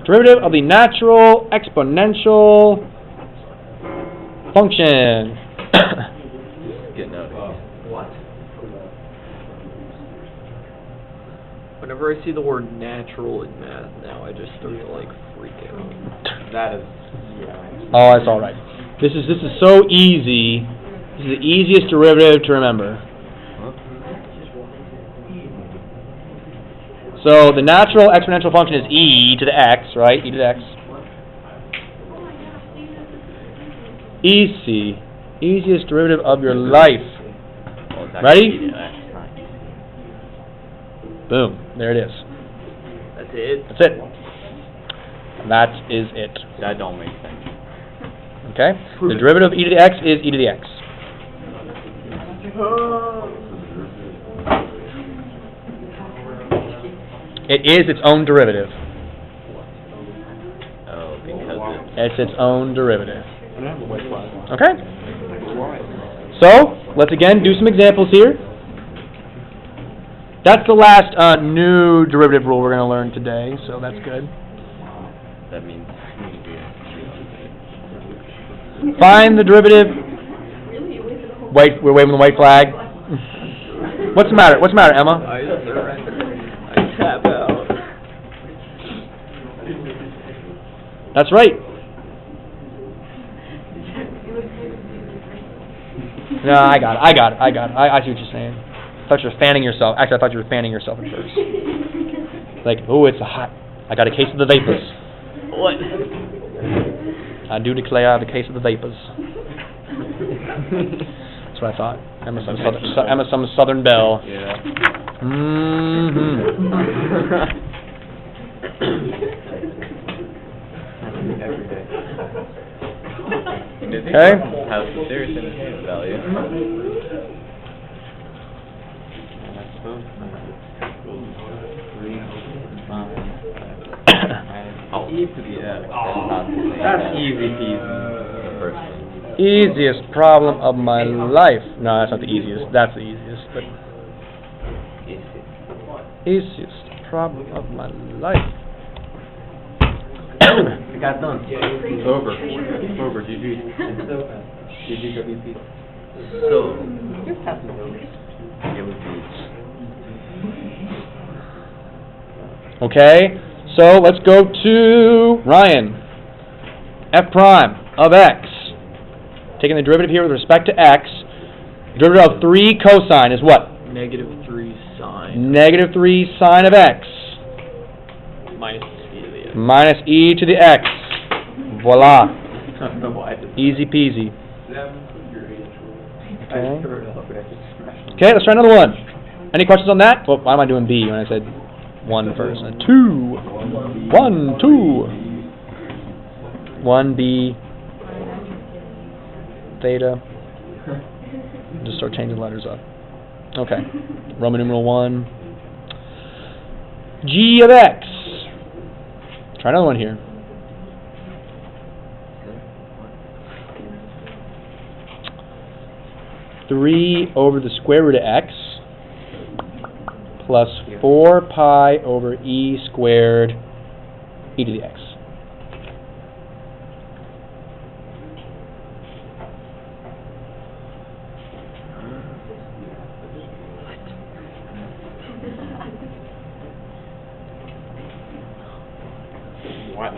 Derivative of the natural exponential function. Getting out of here. What? Whenever I see the word natural in math now, I just start to freak out. That is, Oh, that's all right. This is so easy. This is the easiest derivative to remember. So the natural exponential function is e to the x, right? E to the x. EC, easiest derivative of your life. Well, it's Ready? actually x, right? Boom, there it is. That's it. That's it. That is it. That don't make sense. Okay? The derivative of e to the x is e to the x. It is its own derivative. Oh, because It's its own derivative. Okay? So, let's again do some examples here. That's the last new derivative rule we're going to learn today, so that's good. that means Find the derivative. Wait, we're waving the white flag. What's the matter? What's the matter, Emma? I surrender. I tap out. That's right. No, I got it. I see what you're saying. I thought you were fanning yourself. Actually, I thought you were fanning yourself at first. Like, oh, it's a hot. I got a case of the vapors. What? I do declare I have a case of the vapors. That's what I thought. Emma some Southern Belle. yeah. Mm-hmm. Every day. Okay. Has serious entertainment value. Oh, e to the x. That's easy peasy. The first one. Easiest problem of my life. No, that's not the easiest. That's the easiest, but easiest problem of my life. It got done. Over. GG. GGWP. So, it would be. Okay, so let's go to Ryan. F prime of x. Taking the derivative here with respect to x. Derivative of 3 cosine is what? -3 sine. -3 sine of x. Minus e to the x. Minus e to the x. Voila. Easy peasy. Okay. Okay, let's try another one. Any questions on that? Well, why am I doing B when I said 1 first? 2. 1, 2. 1B. Theta. Just start changing letters up. Okay. Roman numeral 1. G of x. Try another one here. Three over the square root of x plus 4 pi over e squared e to the x. What?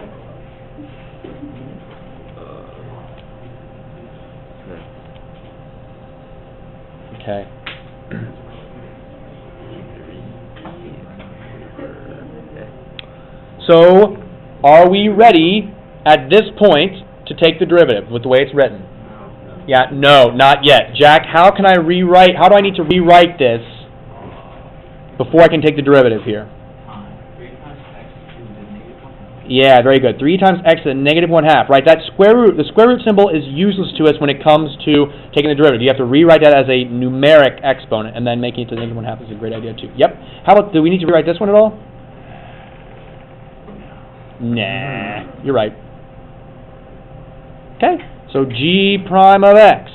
Okay. So, are we ready at this point to take the derivative with the way it's written? Yeah, no, not yet. Jack, how do I need to rewrite this before I can take the derivative here? Yeah, very good. 3 times x to the negative 1/2, right? That the square root symbol is useless to us when it comes to taking the derivative. You have to rewrite that as a numeric exponent, and then making it to the negative 1/2 is a great idea too. Yep. How about, do we need to rewrite this one at all? Nah, you're right. Okay, so g prime of x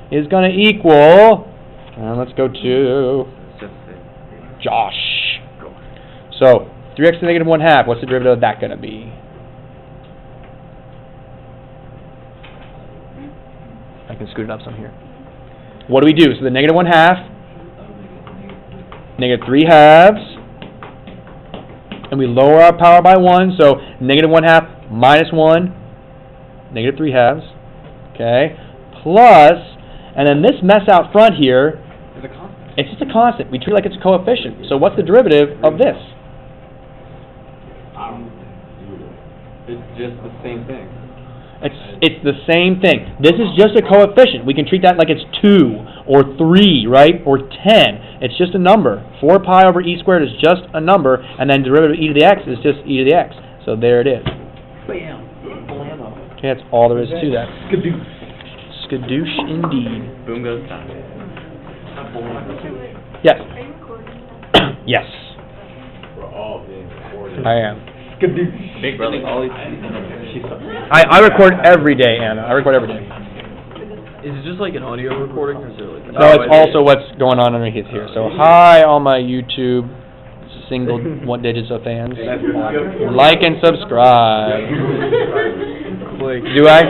is going to equal, let's go to Josh. So, 3x to the negative 1/2, what's the derivative of that going to be? I can scoot it up some here. What do we do? So the negative 1/2, negative 3/2, and we lower our power by 1, so negative 1/2 minus 1, negative 3/2, okay, plus, And then this mess out front here, It's a constant. it's just a constant. We treat it like it's a coefficient. So what's the derivative of this? It's just the same thing. It's the same thing. This is just a coefficient. We can treat that like it's 2 or 3, right? Or 10. It's just a number. 4 pi over e squared is just a number, and then derivative of e to the x is just e to the x. So there it is. Bam. Blammo. Okay, that's all there is to that. Skadoosh. Skadoosh indeed. Boom goes time. Yes. Yes. We're all being recorded. I am. Skadoosh. Big brother. I record every day, Anna. I record every day. Is it just like an audio recording, or is it like? No, it's also what's going on underneath here. So hi, all my YouTube single one digits of fans. Like and subscribe. Click. Do I?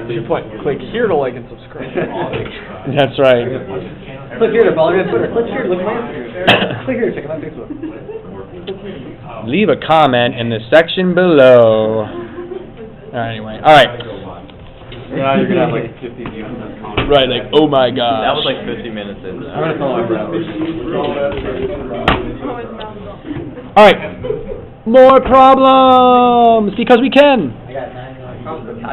Your point. Click here to like and subscribe. That's right. Click here to follow me on Twitter. Click here to look at my Instagram. Click here to check out my Facebook. Leave a comment in the section below. Anyway, all right. Yeah, you're gonna have like 50 views on that comment. Right, like, oh my gosh. That was like 50 minutes in. I'm gonna follow my brother. All right. More problems, because we can. I got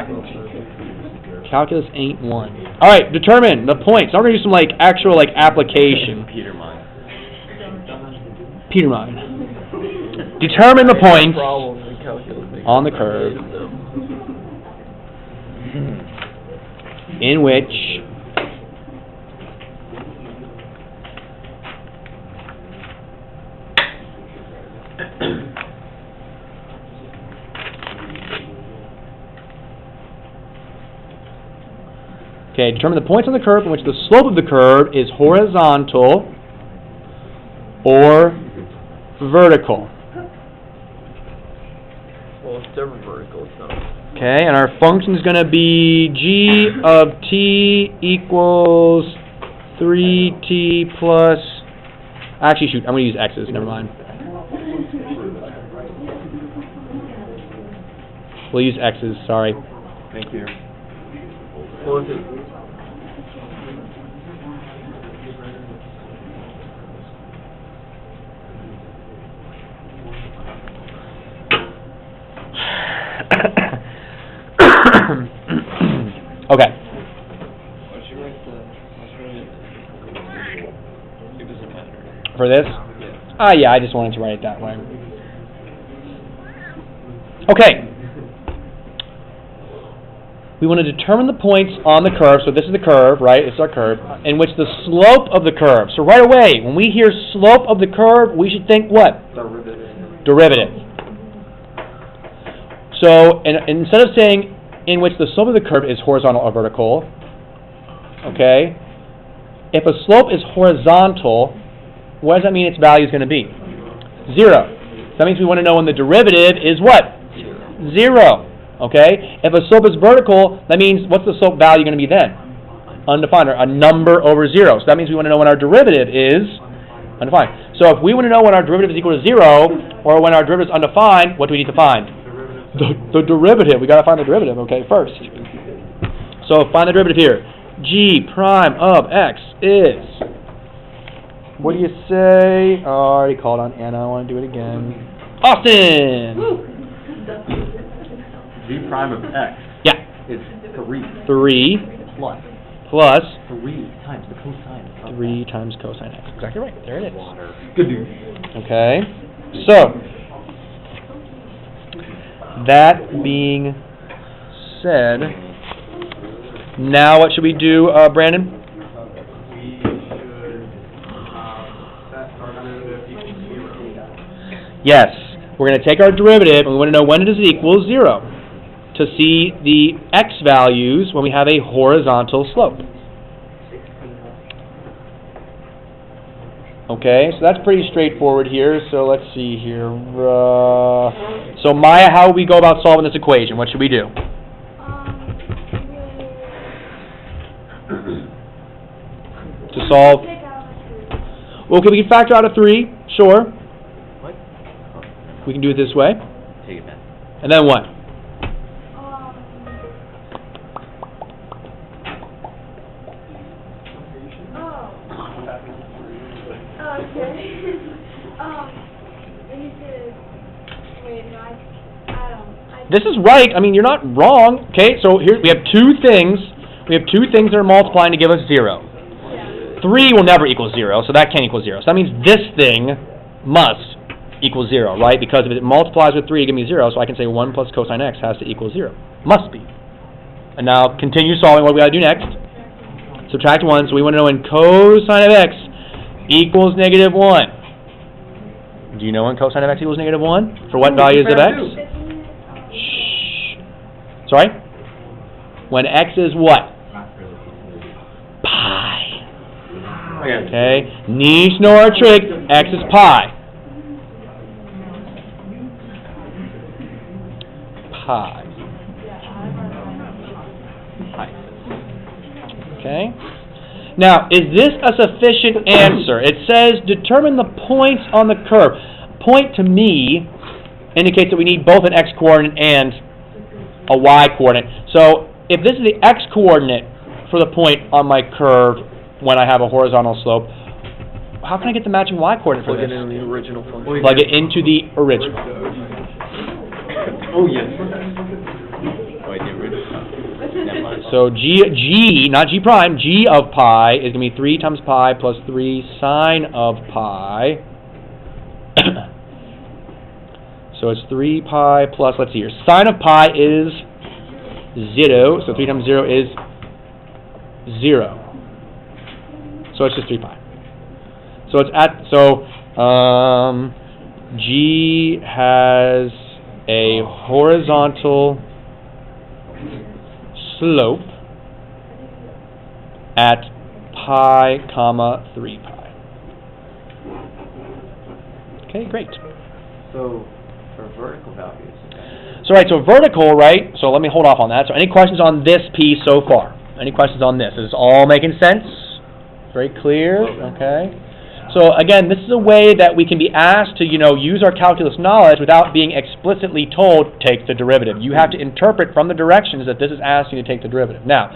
9 Calculus ain't one. All right, determine the points. Now we're gonna do some like actual like application. Peter mine. Petermine. Determine the points Problem in calculus. on the curve in which okay, determine the points on the curve in which the slope of the curve is horizontal or vertical. Well, it's never vertical. It's not. Okay, and our function is going to be g of t equals 3t plus... Actually, shoot, I'm going to use x's. Never mind. We'll use x's, sorry. Thank you. Well, if it, Okay. For this? Yeah, I just wanted to write it that way. Okay. We want to determine the points on the curve, so this is the curve, right? This is our curve, in which the slope of the curve. So right away, when we hear slope of the curve, we should think what? Derivative. So instead of saying in which the slope of the curve is horizontal or vertical, okay, if a slope is horizontal, what does that mean its value is going to be? 0. That means we want to know when the derivative is what? 0. Okay? If a slope is vertical, that means what's the slope value going to be then? Undefined, or a number over 0. So that means we want to know when our derivative is undefined. So if we want to know when our derivative is equal to 0, or when our derivative is undefined, what do we need to find? The derivative. We got to find the derivative, okay, first. So find the derivative here. G prime of x is... What do you say? Oh, I already called on Anna. I want to do it again. Austin! G prime of x Yeah. is 3 Plus plus 3 times the cosine of 3 times cosine x. Exactly right. There it is. water. Okay. So, that being said, now what should we do, Brandon? We should set our derivative equal to 0. Yes. We're going to take our derivative, and we want to know when it is equal 0 to see the x values when we have a horizontal slope. Okay, so that's pretty straightforward here. So let's see here. So Maya, how would we go about solving this equation? What should we do? To solve... Okay, we can factor out a 3, sure. What? We can do it this way. Take it back. And then what? Okay. When you said, wait, no, I This is right. I mean, you're not wrong. Okay, so here we have two things. We have two things that are multiplying to give us 0. yeah. 3 will never equal 0, so that can't equal 0. So that means this thing must equal 0, right? Because if it multiplies with 3 to give me 0, so I can say 1 plus cosine x has to equal 0. Must be. And now continue solving. What we got to do next? Subtract 1. So we want to know when cosine of x equals negative 1. Do you know when cosine of x equals negative 1? For what values of x? Shh. Sorry? When x is what? Pi. Okay. Niche nor trick. X is pi. Pi. Okay. Now, is this a sufficient answer? It says determine the points on the curve. Point to me indicates that we need both an x-coordinate and a y-coordinate. So, if this is the x-coordinate for the point on my curve when I have a horizontal slope, how can I get the matching y-coordinate for Plug it this? in the original function. Plug it into the original. Oh, yes. Wait, the original. Never mind. So g, not g prime, g of pi is going to be 3 times pi plus 3 sine of pi. So it's 3 pi plus, let's see here, sine of pi is 0, so 3 times 0 is 0. So it's just 3 pi. So it's at, g has a horizontal slope at pi comma 3 pi. Okay, great. So, for vertical values. So right, so vertical, right, so let me hold off on that. So any questions on this piece so far? Any questions on this? Is this all making sense? Very clear, okay. So again, this is a way that we can be asked to, use our calculus knowledge without being explicitly told, take the derivative. You have to interpret from the directions that this is asking you to take the derivative. Now,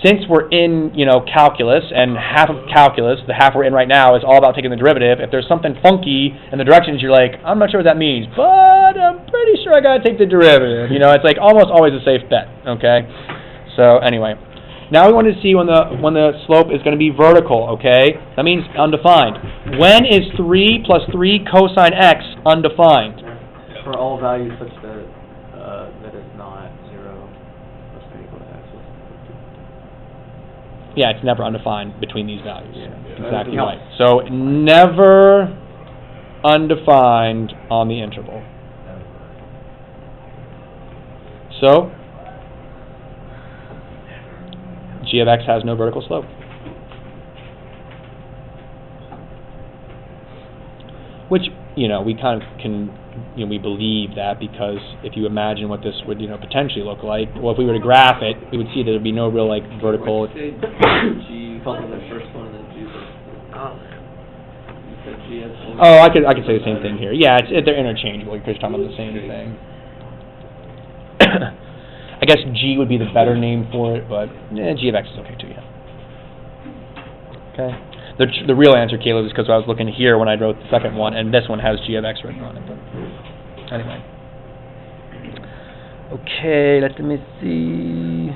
since we're in, calculus, and half of calculus, the half we're in right now, is all about taking the derivative, if there's something funky in the directions, you're like, I'm not sure what that means, but I'm pretty sure I gotta take the derivative. It's like almost always a safe bet, okay? So anyway, now we want to see when the slope is going to be vertical, okay? That means undefined. When is 3 plus 3 cosine x undefined? For all values such that that is not 0 plus or equal to x. Yeah, it's never undefined between these values. Yeah. Exactly right. So never undefined on the interval. So g of x has no vertical slope. Which, we kind of can, we believe that because if you imagine what this would, potentially look like, well, if we were to graph it, we would see that there'd be no real, vertical. Say G following the first one and then G you said G as Oh, I could say the same thing here. Yeah, they're interchangeable because you're talking about the same thing. I guess G would be the better name for it, but G of x is okay too, yeah. Okay. The real answer, Caleb, is because I was looking here when I wrote the second one, and this one has G of x written on it. But anyway. Okay, let me see.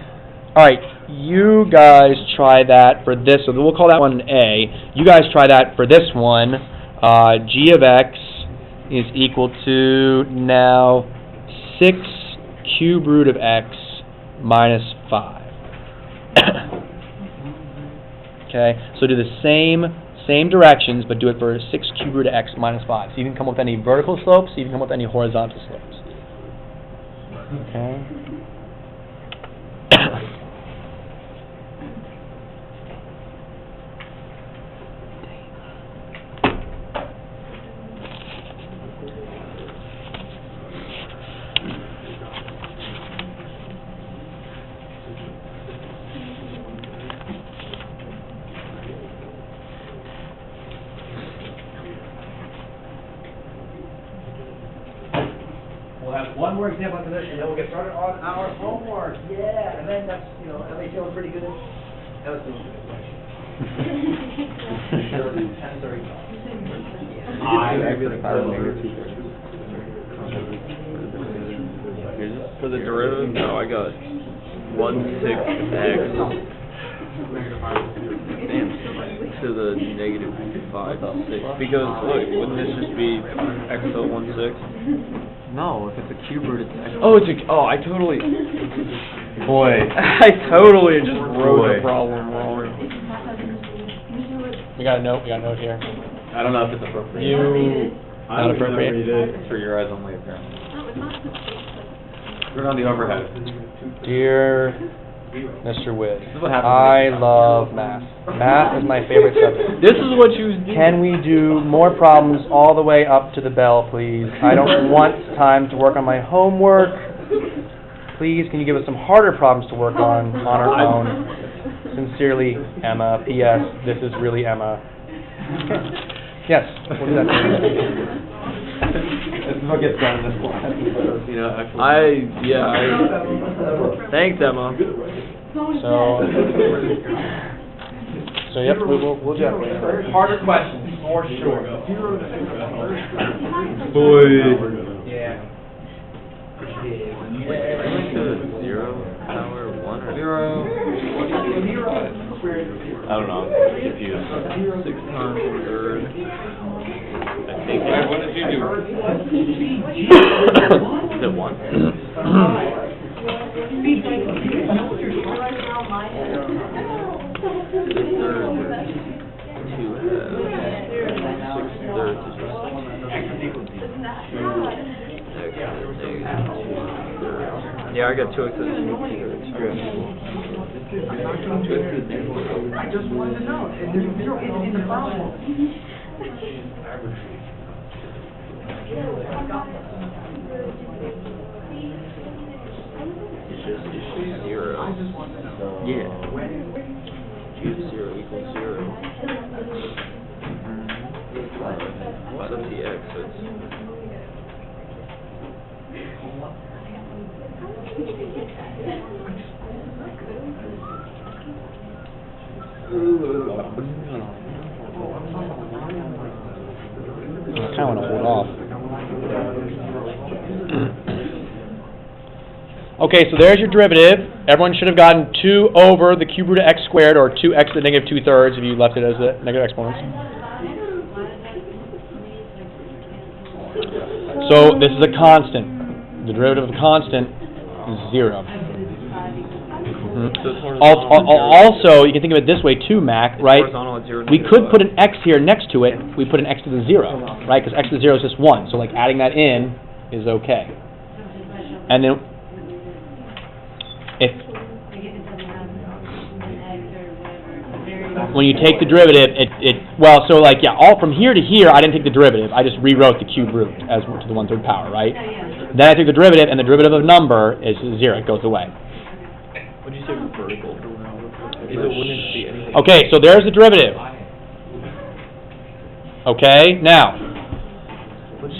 All right, you guys try that for this. So we'll call that one an A. You guys try that for this one. G of x is equal to now 6 cube root of x minus 5. Okay, so do the same directions, but do it for 6 cube root of x minus 5. So you can come up with any vertical slopes, you can come up with any horizontal slopes. Okay. We'll have one more example after this, and then we'll get started on our homework. Yeah, and then that's, Emily feeling pretty good. That was feeling good. For the derivative, no, I got 1/6x to the negative 5/6. Because look, wouldn't this just be x to the 1/6? No, if it's a cube root, it's x. Oh, I totally. Boy. I totally just wrote the problem wrong. We got a note here. I don't know if it's appropriate. Not appropriate? It's for your eyes only, apparently. Turn on the overhead. Dear Mr. Witt, This is what happens. I love math. Math is my favorite subject. This is what you do. Can we do more problems all the way up to the bell, please? I don't want time to work on my homework. Please, can you give us some harder problems to work on our own? Sincerely, Emma. P.S. This is really Emma. Yes, what does that mean? This is what gets done in this class. You know, actually. Thanks, Emma. So yep, we'll do it. Harder questions, for sure. Yeah. I don't know, I'm confused. 6 times a third. I think. What did you do? Is it 1? 2/2. Yeah, I got 2 x to the 2 thirds. I just wanted to know, is there zero in the problem? Zero. Yeah. Cube 0 equals 0. What's up the x? I kind of want to hold off. Okay, so there's your derivative. Everyone should have gotten 2 over the cube root of x squared, or 2x to the negative 2/3 if you left it as the negative exponents. So this is a constant. The derivative of a constant is 0. Also, you can think of it this way too, Mac, right? We could put an x here next to it. We put an x to the 0, right? Because x to the 0 is just 1. So like adding that in is okay. And then if when you take the derivative, well, so like, yeah, all from here to here, I didn't take the derivative. I just rewrote the cube root as to the 1/3 power, right? Then I took the derivative, and the derivative of a number is 0. It goes away. What did you say vertical? It wouldn't be anything. Okay, so there's the derivative. Okay, now,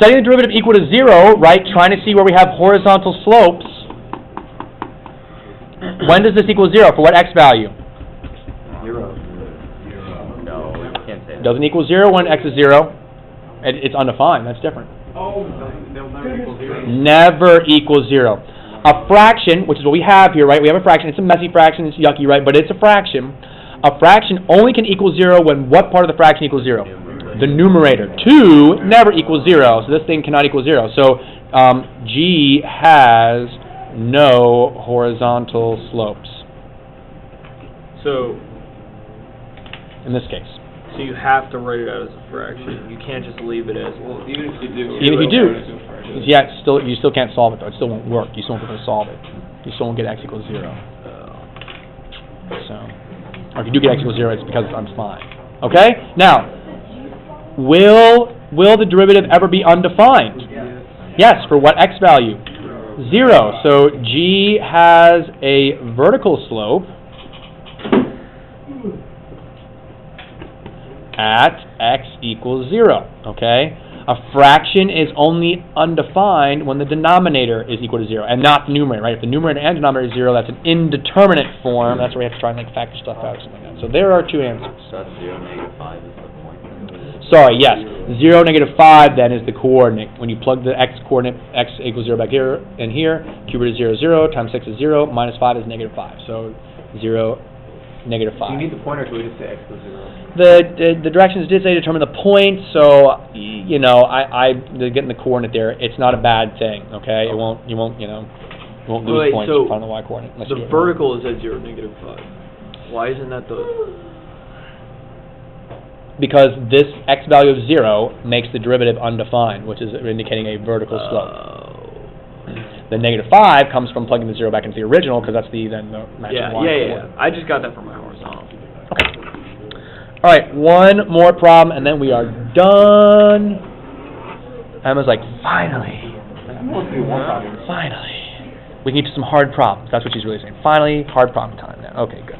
setting the derivative equal to 0, right, trying to see where we have horizontal slopes. When does this equal 0? For what x value? 0. No, you can't say that. Doesn't equal 0 when x is 0. It's undefined. That's different. Oh, they'll never equal 0. Never equals 0. A fraction, which is what we have here, right? We have a fraction. It's a messy fraction. It's yucky, right? But it's a fraction. A fraction only can equal 0 when what part of the fraction equals 0? The numerator. 2 never equals 0, so this thing cannot equal 0. So G has no horizontal slopes So in this case. you have to write it out as a fraction. You can't just leave it as, well, Even if you do. Even if you do, yeah, you still can't solve it though. It still won't work. You still won't be able to solve it. You still won't get x equals 0. So, or if you do get x equals 0, it's because it's undefined. Okay. Now, will the derivative ever be undefined? Yes. For what x value? 0. So G has a vertical slope at x equals 0. Okay. A fraction is only undefined when the denominator is equal to 0, and not the numerator, right? If the numerator and denominator is 0, that's an indeterminate form. That's where we have to try and like factor stuff out or something like that. So there are two answers. So that's 0, -5 is the point. Sorry, yes. 0, -5 then is the coordinate. When you plug the x coordinate, x equals 0 back here and here, cube root is 0, 0, times 6 is 0, minus 5 is -5. So 0, -5. Do you need the pointer, or do we just say x equals 0? The directions did say determine the point, so you know, getting the coordinate there, it's not a bad thing. Okay, you won't lose Wait, points so on the y coordinate. unless The you do it vertical is at 0, -5. Why isn't that the... because this x value of 0 makes the derivative undefined, which is indicating a vertical slope. The -5 comes from plugging the 0 back into the original, because that's the matching Yeah, y yeah. coordinate. I just got that from my horizontal. Okay. All right, one more problem, and then we are done. Emma's like, finally. Finally. We can get to some hard problems. That's what she's really saying. Finally, hard problem time now. Okay, good.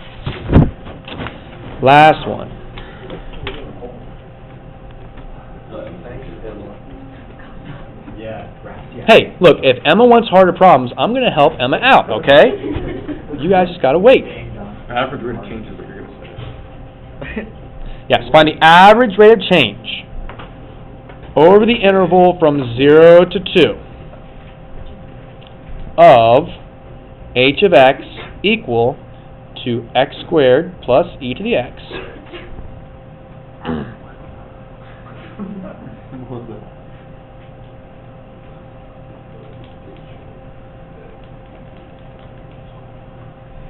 Last one. Hey, look, if Emma wants harder problems, I'm going to help Emma out, okay? You guys just got to wait. Average rate of change is what you're going to say. Yes, find the average rate of change over the interval from 0 to 2 of h of x equal to x squared plus e to the x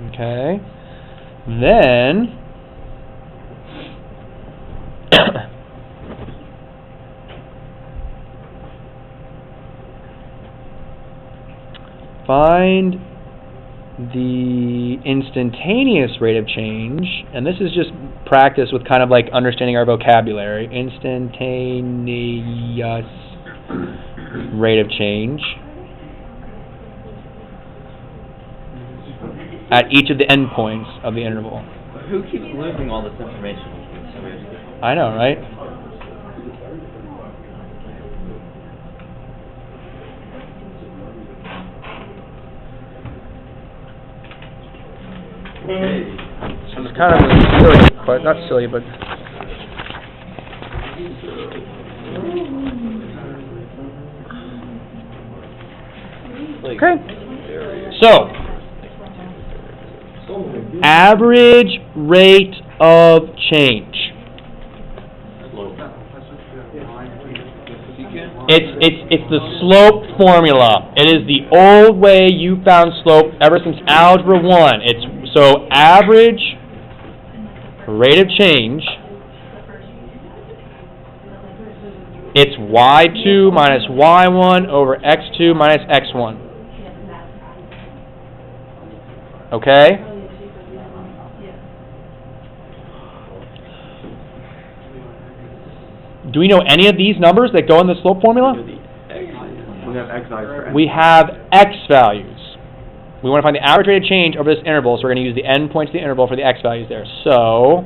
okay, then find the instantaneous rate of change, and this is just practice with kind of like understanding our vocabulary. Instantaneous rate of change at each of the endpoints of the interval. Who keeps losing all this information? I know, right? So it's kind of silly, but not silly, but okay. So average rate of change. It's the slope formula. It is the old way you found slope ever since Algebra 1. So average rate of change, it's y2 minus y1 over x2 minus x1. Okay? Do we know any of these numbers that go in the slope formula? We have x values for x. We have x values. We want to find the average rate of change over this interval, so we're going to use the end points of the interval for the x values there. So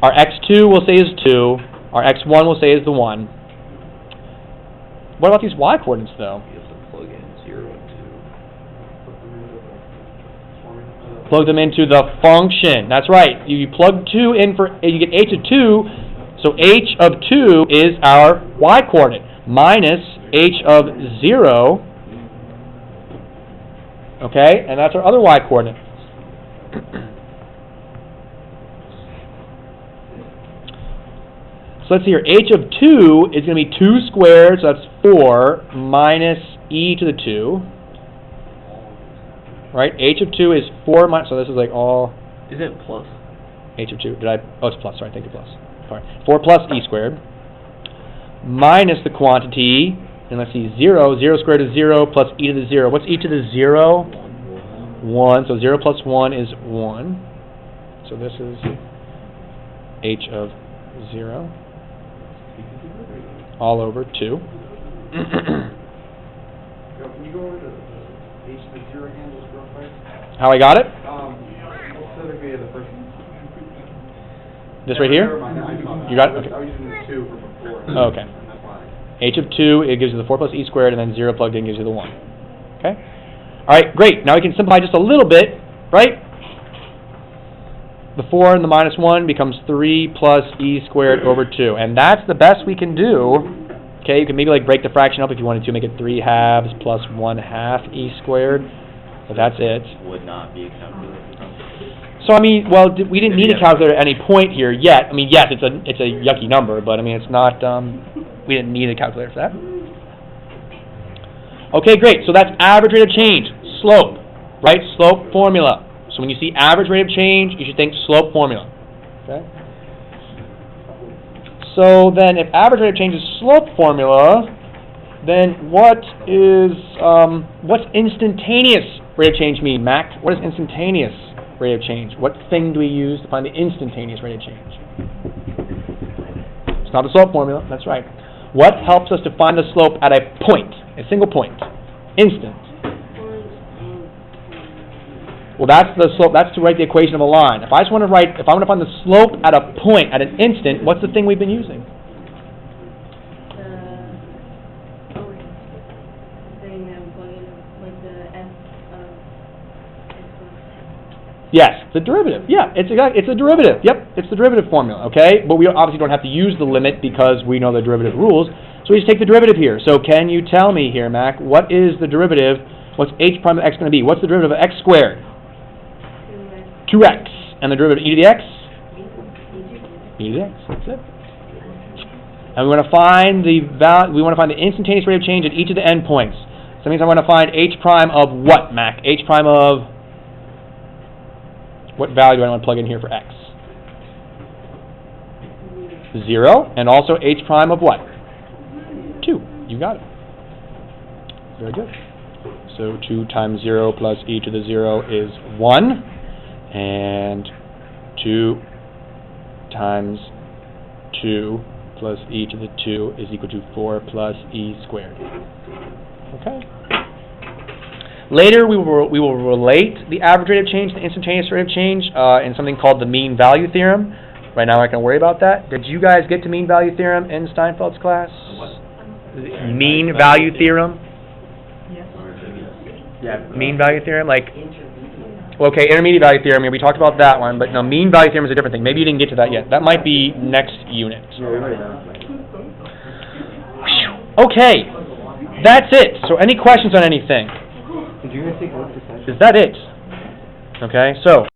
our x2 we'll say is 2, our x1 we'll say is the 1. What about these y coordinates though? You have to plug in 0 and 2. Plug them into the function. That's right. You plug 2 in for, you get h of 2, so h of 2 is our y coordinate, minus h of 0, okay, and that's our other y coordinate. So let's see here, h of 2 is going to be 2 squared, so that's 4, minus e to the 2, right? H of 2 is 4 minus, so this is like all... Is it plus? H of 2, oh, it's plus, sorry, thank you, plus. All right, 4 plus e squared, minus the quantity, and let's see, 0 squared is 0, plus e to the 0. What's e to the 0? 1, so 0 plus 1 is 1. So this is h of 0, all over 2. Can you go over to h to the 0 handles real quick? How I got it? Specifically the first one. This right here? Never mind, I saw that. You got it? Okay. I was using the 2 from before. Oh, okay. And that's why. h of 2, it gives you the 4 plus e squared, and then 0 plugged in gives you the 1. Okay? All right, great. Now we can simplify just a little bit, right? The 4 and the minus 1 becomes 3 plus e squared over 2. And that's the best we can do. Okay, you can maybe like break the fraction up if you wanted to, make it 3 halves plus 1 half e squared. But that's it. Would not be a calculator. So I mean, well, we didn't need a calculator at any point here yet. I mean, yes, it's a yucky number, but I mean, it's not. We didn't need a calculator for that. Okay, great. So that's average rate of change, slope, right? Slope formula. So when you see average rate of change, you should think slope formula. Okay. So then, if average rate of change is slope formula, then what's instantaneous rate of change mean, Mac? What does instantaneous rate of change? What thing do we use to find the instantaneous rate of change? It's not the slope formula. That's right. What helps us to find the slope at a point, a single point, instant? Well, that's the slope. That's to write the equation of a line. If I want to find the slope at a point, at an instant, what's the thing we've been using? Yes, the derivative. Yeah, it's a derivative. Yep, it's the derivative formula, okay? But we obviously don't have to use the limit because we know the derivative rules. So we just take the derivative here. So can you tell me here, Mac, what is the derivative? What's h prime of x going to be? What's the derivative of x squared? 2x. And the derivative of e to the x? E to the x. That's it. And we want to find the instantaneous rate of change at each of the endpoints. So that means I want to find h prime of what, Mac? H prime of what value do I want to plug in here for x? 0, and also h prime of what? 2. You got it. Very good. So 2 times 0 plus e to the 0 is 1, and 2 times 2 plus e to the 2 is equal to 4 plus e squared. Okay? Later, we will relate the average rate of change to the instantaneous rate of change in something called the mean value theorem. Right now, I can worry about that. Did you guys get to mean value theorem in Steinfeld's class? Mean value theorem? Yeah. Mean value theorem, like, okay, intermediate value theorem. We talked about that one, but no, mean value theorem is a different thing. Maybe you didn't get to that yet. That might be next unit. Okay, that's it. So, any questions on anything? Did you guys take 1%? Is that it? Okay, so